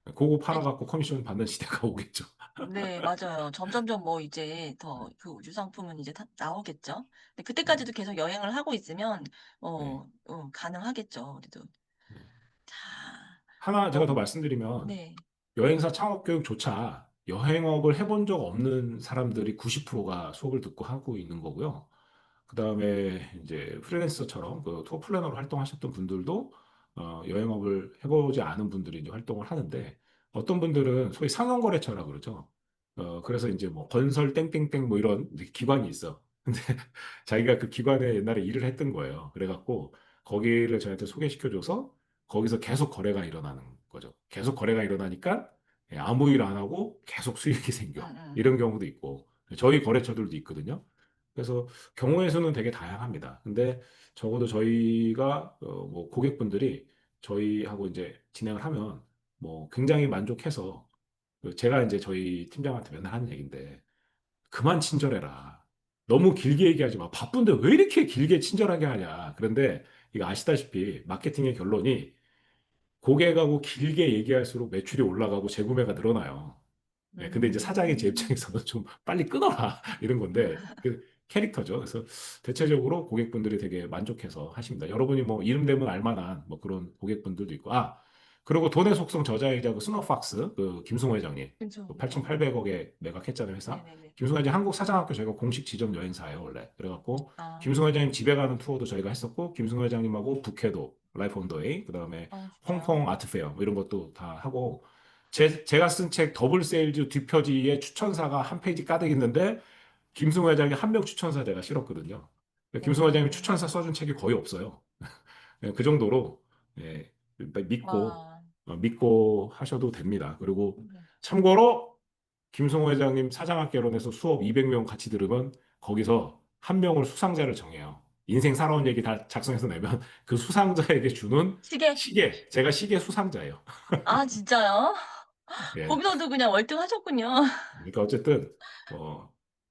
그거 아니, 팔아갖고 커미션 받는 시대가 오겠죠. 네, 맞아요. 점점점 뭐 이제 더 그 우주 상품은 이제 다 나오겠죠. 근데 네. 그때까지도 계속 여행을 하고 있으면 네. 가능하겠죠. 우리도. 네. 자, 하나 제가 더 뭐, 말씀드리면 네. 여행사 창업 교육조차 여행업을 해본 적 없는 사람들이 90%가 수업을 듣고 하고 있는 거고요. 그다음에 이제 프리랜서처럼 그 투어 플래너로 활동하셨던 분들도 여행업을 해보지 않은 분들이 이제 활동을 하는데 어떤 분들은 소위 상용거래처라 그러죠. 그래서 이제 뭐 건설 땡땡땡 뭐 이런 이제 기관이 있어. 근데 자기가 그 기관에 옛날에 일을 했던 거예요. 그래갖고 거기를 저한테 소개시켜줘서 거기서 계속 거래가 일어나는 거죠. 계속 거래가 일어나니까 아무 일 안 하고 계속 수익이 음, 생겨. 음. 이런 경우도 있고 저희 거래처들도 있거든요. 그래서 경우의 수는 되게 다양합니다. 근데 적어도 저희가 뭐 고객분들이 저희하고 이제 진행을 하면 뭐 굉장히 만족해서 제가 이제 저희 팀장한테 맨날 하는 얘기인데 그만 친절해라. 너무 길게 얘기하지 마. 바쁜데 왜 이렇게 길게 친절하게 하냐. 그런데 이거 아시다시피 마케팅의 결론이 고객하고 길게 얘기할수록 매출이 올라가고 재구매가 늘어나요. 네, 근데 이제 사장이 제 음. 입장에서는 좀 빨리 끊어라 이런 건데 그 캐릭터죠. 그래서 대체적으로 고객분들이 되게 만족해서 하십니다. 여러분이 뭐 이름 되면 알만한 뭐 그런 고객분들도 있고 그리고 돈의 속성 저자이자 그 스노팍스 그 김승호 회장님 그죠. 8,800억에 매각했잖아요 회사. 네네네. 김승호 회장 한국 사장학교 저희가 공식 지점 여행사예요 원래. 그래갖고 아, 김승호 회장님 집에 가는 투어도 저희가 했었고 김승호 회장님하고 북해도 라이프 온 더 웨이 그다음에 진짜요? 홍콩 아트페어 뭐 이런 것도 다 하고 제가 쓴 책 더블 세일즈 뒷표지에 추천사가 한 페이지 가득 있는데 김승호 회장이 한 명 추천사 제가 실었거든요. 김승호 회장이 추천사 오, 써준 책이 거의 없어요. 예, 그 정도로 예, 믿고 와. 믿고 하셔도 됩니다. 그리고 네. 참고로 김승호 회장님 사장학개론에서 수업 200명 같이 들으면 거기서 한 명을 수상자를 정해요. 인생 살아온 얘기 다 작성해서 내면 그 수상자에게 주는 시계? 시계, 제가 시계 수상자예요. 아, 진짜요? 예. 거기서도 그냥 월등하셨군요. 그러니까 어쨌든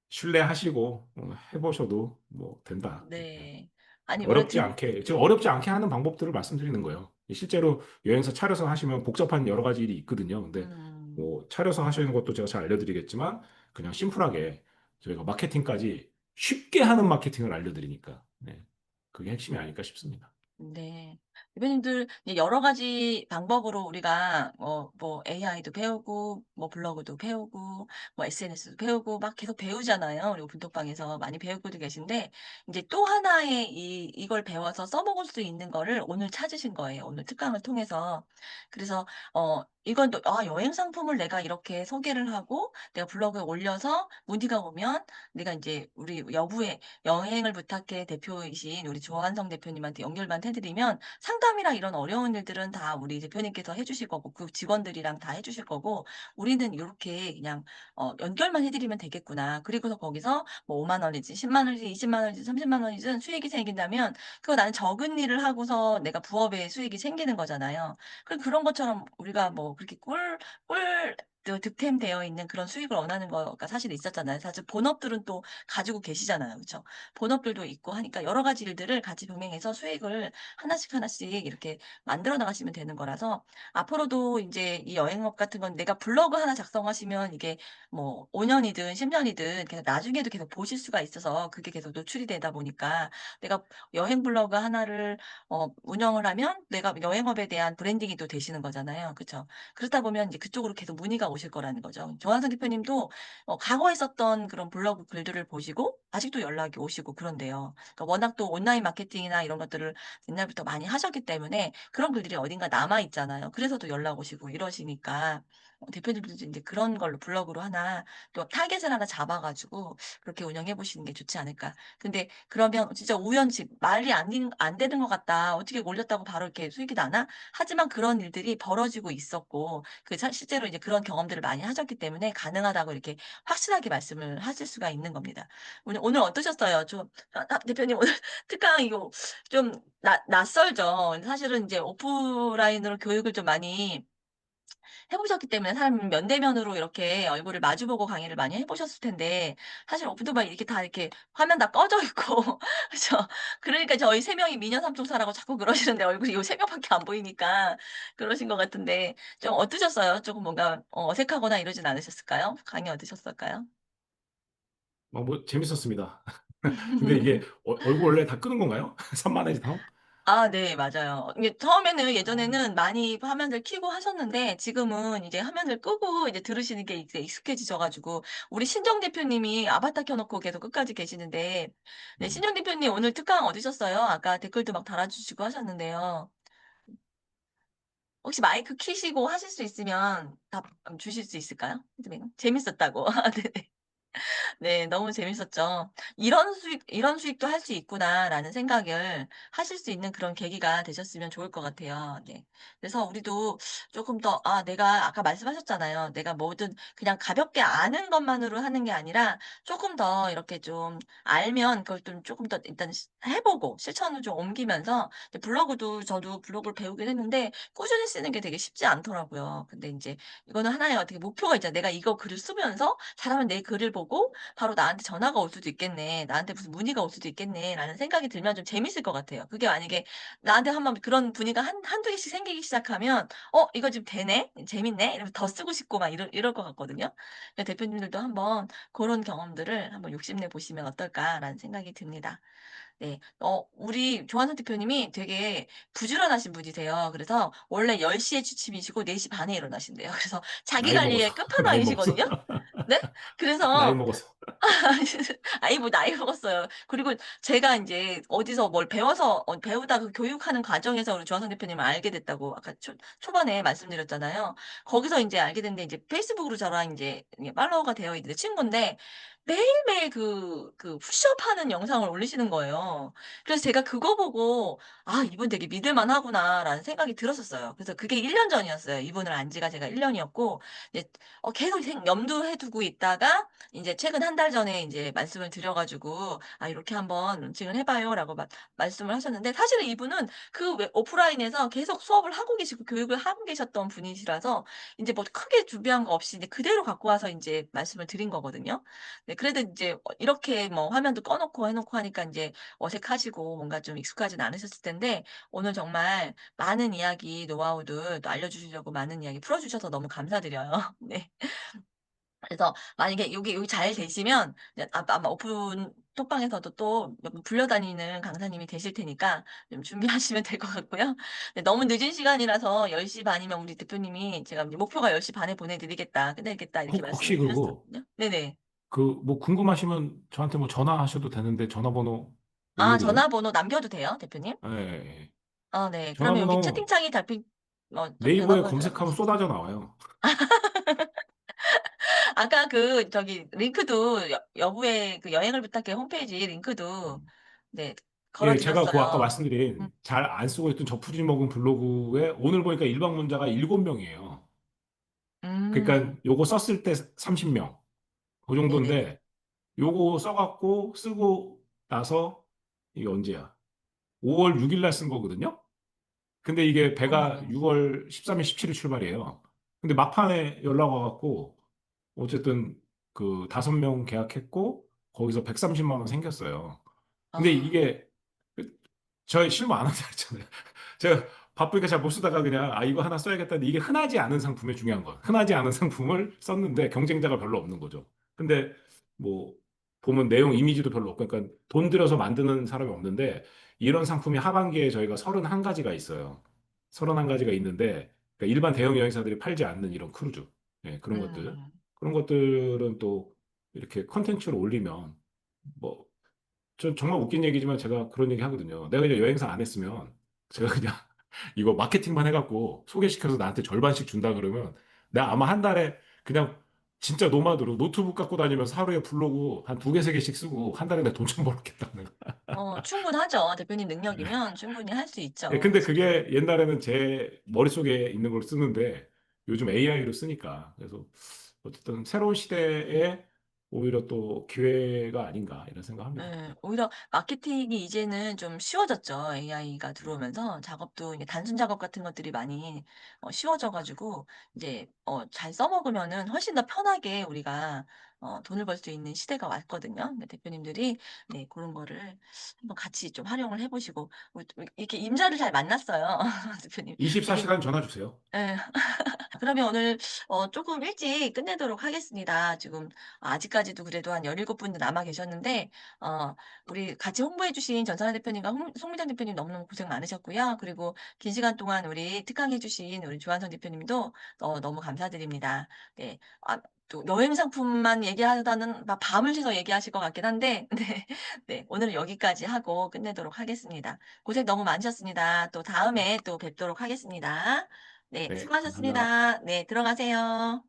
신뢰하시고 해보셔도 뭐 된다. 예. 네. 아니, 원래 어렵지 않게 지금 어렵지 않게 하는 방법들을 말씀드리는 거예요. 실제로 여행사 차려서 하시면 복잡한 여러 가지 일이 있거든요. 근데 음, 뭐 차려서 하시는 것도 제가 잘 알려드리겠지만 그냥 심플하게 저희가 마케팅까지 쉽게 하는 마케팅을 알려드리니까 그게 핵심이 아닐까 싶습니다. 네. 대표님들 이제 여러 가지 방법으로 우리가 뭐 AI도 배우고 뭐 블로그도 배우고 뭐 SNS도 배우고 막 계속 배우잖아요. 우리 오픈톡방에서 많이 배우고도 계신데 이제 또 하나의 이걸 배워서 써먹을 수 있는 거를 오늘 찾으신 거예요. 오늘 특강을 통해서. 그래서 이건 또 여행 상품을 내가 이렇게 소개를 하고 내가 블로그에 올려서 문의가 오면 내가 이제 우리 여부의 여행을 부탁해 대표이신 우리 조한성 대표님한테 연결만 해드리면 상담이랑 이런 어려운 일들은 다 우리 대표님께서 해주실 거고 그 직원들이랑 다 해주실 거고 우리는 이렇게 그냥 연결만 해드리면 되겠구나. 그리고서 거기서 뭐 5만 원이지 10만 원이지 20만 원이지 30만 원이든 수익이 생긴다면 그거 나는 적은 일을 하고서 내가 부업에 수익이 생기는 거잖아요. 그런 것처럼 우리가 뭐 그렇게 꿀 또 득템되어 있는 그런 수익을 원하는 거가 사실 있었잖아요. 사실 본업들은 또 가지고 계시잖아요. 그쵸? 본업들도 있고 하니까 여러 가지 일들을 같이 병행해서 수익을 하나씩 하나씩 이렇게 만들어 나가시면 되는 거라서 앞으로도 인제 이 여행업 같은 건 내가 블로그 하나 작성하시면 이게 뭐 5 년이든 10 년이든 계속 나중에도 계속 보실 수가 있어서 그게 계속 노출이 되다 보니까 내가 여행 블로그 하나를 운영을 하면 내가 여행업에 대한 브랜딩이 또 되시는 거잖아요. 그쵸? 그러다 보면 이제 그쪽으로 계속 문의가 오실 거라는 거죠. 조한선 대표님도 과거에 썼던 그런 블로그 글들을 보시고 아직도 연락이 오시고 그런대요. 그러니까 워낙 또 온라인 마케팅이나 이런 것들을 옛날부터 많이 하셨기 때문에 그런 글들이 어딘가 남아 있잖아요. 그래서 또 연락 오시고 이러시니까 대표님들도 인제 그런 걸로 블로그로 하나 또 타겟을 하나 잡아 가지고 그렇게 운영해 보시는 게 좋지 않을까. 근데 그러면 진짜 우연치 '말이 안 되는 것 같다. 어떻게 올렸다고 바로 이렇게 수익이 나나?' 하지만 그런 일들이 벌어지고 있었고 실제로 이제 그런 경험들을 많이 하셨기 때문에 가능하다고 이렇게 확실하게 말씀을 하실 수가 있는 겁니다. 오늘 어떠셨어요? 좀 대표님 오늘 특강 이거 좀 낯설죠. 사실은 이제 오프라인으로 교육을 좀 많이 해 보셨기 때문에 사람 면대면으로 이렇게 얼굴을 마주 보고 강의를 많이 해 보셨을 텐데 사실 오픈도 막 이렇게 다 이렇게 화면 다 꺼져 있고 그죠. 그러니까 저희 3 명이 미녀 삼총사라고 자꾸 그러시는데 얼굴이 요 3 명밖에 안 보이니까 그러신 것 같은데 좀 어떠셨어요? 쪼금 뭔가 어색하거나 이러진 않으셨을까요? 강의 어떠셨을까요? 뭐 재밌었습니다. 근데 이게 얼굴 원래 다 끄는 건가요? 산만해지 탕? 아 네 맞아요. 이게 처음에는 어. 예전에는 많이 화면을 켜고 하셨는데 지금은 이제 화면을 끄고 이제 들으시는 게 이제 익숙해지셔 가지고 우리 신정 대표님이 아바타 켜 놓고 계속 끝까지 계시는데 네 음. 신정 대표님 오늘 특강 얻으셨어요? 아까 댓글도 막 달아 주시고 하셨는데요. 혹시 마이크 켜시고 하실 수 있으면 답 주실 수 있을까요? 피드백은? 재밌었다고. 아 네네. 네. 너무 재밌었죠. '이런 수익도 할 수 있구나.'라는 생각을 하실 수 있는 그런 계기가 되셨으면 좋을 것 같아요. 네. 그래서 우리도 쪼끔 더 내가 아까 말씀하셨잖아요. 내가 뭐든 그냥 가볍게 아는 것만으로 하는 게 아니라 쪼끔 더 이렇게 좀 알면 그걸 좀 쪼끔 더 일단 해 보고 실천을 좀 옮기면서 이제 블로그도 저도 블로그를 배우긴 했는데 꾸준히 쓰는 게 되게 쉽지 않더라고요. 근데 인제 이거는 하나의 어떻게 목표가 있잖아요. '내가 이거 글을 쓰면서 잘하면 내 글을 보고 바로 나한테 전화가 올 수도 있겠네. 나한테 무슨 문의가 올 수도 있겠네.'라는 생각이 들면 좀 재밌을 것 같아요. 그게 만약에 나한테 한번 그런 문의가 한두 개씩 생기기 시작하면 '어 이거 좀 되네. 재밌네.' 이러면서 더 쓰고 싶고 막 이럴 것 같거든요. 그래서 대표님들도 한번 고런 경험들을 한번 욕심내 보시면 어떨까라는 생각이 듭니다. 네. 우리 조한선 대표님이 되게 부지런하신 분이세요. 그래서 원래 10 시에 취침이시고 4시 반에 일어나신대요. 그래서 자기 나이 먹어서. 관리의 나이 먹어서. 끝판왕이시거든요. 네? 나이 그래서 먹어서. 아이 뭐 나이 먹었어요. 그리고 제가 인제 어디서 뭘 배워서 배우다 그 교육하는 과정에서 우리 조한선 대표님을 알게 됐다고 아까 초반에 말씀드렸잖아요. 거기서 인제 알게 됐는데 이제 페이스북으로 저랑 인제 이게 팔로워가 되어 있는데 친군데 매일매일 푸시업하는 영상을 올리시는 거예요. 그래서 제가 그거 보고 '아 이분 되게 믿을 만하구나.'라는 생각이 들었었어요. 그래서 그게 1년 전이었어요. 이분을 안 지가 제가 1 년이었고 이제 계속 염두해 두고 있다가 인제 최근 한 달 전에 인제 말씀을 드려 가지고 "아 요렇게 한번 론칭을 해 봐요."라고 말씀을 하셨는데 사실은 이분은 그 오프라인에서 계속 수업을 하고 계시고 교육을 하고 계셨던 분이시라서 인제 뭐 크게 준비한 거 없이 인제 그대로 갖고 와서 인제 말씀을 드린 거거든요. 네 그래도 인제 이렇게 뭐 화면도 꺼 놓고 해 놓고 하니까 인제 어색하시고 뭔가 좀 익숙하진 않으셨을 텐데 오늘 정말 많은 이야기 노하우들 또 알려주시려고 많은 이야기 풀어 주셔서 너무 감사드려요. 네. 그래서 만약에 여기 잘 되시면 이제 아마 오픈 톡방에서도 또 몇 분 불려다니는 강사님이 되실 테니까 좀 준비하시면 될 것 같고요. 네 너무 늦은 시간이라서 10시 반이면 우리 대표님이 제가 이제 목표가 10시 반에 보내 드리겠다. 끝내 겠다 이렇게 혹시 말씀을 그리고 드렸었거든요. 네네. 뭐 궁금하시면 저한테 뭐 전화하셔도 되는데 전화번호 아 웬일이에요? 전화번호 남겨도 돼요, 대표님? 예예예. 아 네. 그러면 여기 전화번호 채팅창이 네이버에 전화번호 좀 검색하면 쏟아져 나와요. 아까 저기 링크도 여부의 여행을 부탁해 홈페이지 링크도 음. 네 걸어 예, 제가 아까 드렸어요. 음. 말씀드린 잘 안 쓰고 있던 저푸지 먹은 블로그에 오늘 보니까 일방문자가 7명이에요. 그러니까 음. 요거 썼을 때 30명. 그 네네. 정도인데 요거 써 갖고 쓰고 나서 이게 언제야? 5월 6일 날 쓴 거거든요. 근데 이게 배가 어머나. 6월 13일, 17일 출발이에요. 근데 막판에 연락 와갖고 어쨌든 그 5명 계약했고 거기서 130만 원 생겼어요. 근데 아, 이게 저희 실무 안 한다 했잖아요. 제가 바쁘니까 잘 못 쓰다가 그냥 이거 하나 써야겠다는데 이게 흔하지 않은 상품에 중요한 거. 흔하지 않은 상품을 썼는데 경쟁자가 별로 없는 거죠. 근데 뭐 보면 내용 이미지도 별로 없고 그러니까 돈 들여서 만드는 사람이 없는데 이런 상품이 하반기에 저희가 31가지가 있어요. 31가지가 있는데 그러니까 일반 대형 여행사들이 팔지 않는 이런 크루즈. 예, 그런 것들. 음, 그런 것들은 또 이렇게 컨텐츠로 올리면 뭐 저 정말 웃긴 얘기지만 제가 그런 얘기 하거든요. 내가 이제 여행사 안 했으면 제가 그냥 이거 마케팅만 해갖고 소개시켜서 나한테 절반씩 준다 그러면 내가 아마 한 달에 그냥 진짜 노마드로 노트북 갖고 다니면서 하루에 블로그 한 2개, 3개씩 쓰고 한 달에 내가 돈 좀 벌었겠다는 거. 충분하죠. 대표님 능력이면 충분히 할 수 예, 있죠. 근데 그게 옛날에는 제 머릿속에 있는 걸 쓰는데 요즘 AI로 쓰니까 그래서 어쨌든 새로운 시대에 오히려 또 기회가 아닌가 이런 생각합니다. 예, 오히려 마케팅이 이제는 좀 쉬워졌죠. AI가 들어오면서 작업도 이제 단순 작업 같은 것들이 많이 쉬워져가지고 이제 잘 써먹으면은 훨씬 더 편하게 우리가 돈을 벌 수 있는 시대가 왔거든요. 그러니까 대표님들이 네, 그런 거를 한번 같이 좀 활용을 해보시고 이렇게 임자를 잘 만났어요. 대표님. 되게 24시간 전화 주세요. 예, 그러면 오늘 조금 일찍 끝내도록 하겠습니다. 지금 아직까지도 그래도 한 17분 남아 계셨는데 우리 같이 홍보해 주신 전선아 대표님과 송미정 대표님 너무너무 고생 많으셨고요. 그리고 긴 시간 동안 우리 특강해 주신 우리 조한선 대표님도 너무 감사드립니다. 네. 또 여행 상품만 얘기하다는 막 밤을 새서 얘기하실 것 같긴 한데 네. 네. 오늘은 여기까지 하고 끝내도록 하겠습니다. 고생 너무 많으셨습니다. 또 다음에 또 뵙도록 하겠습니다. 네, 네, 감사합니다. 수고하셨습니다. 네, 들어가세요.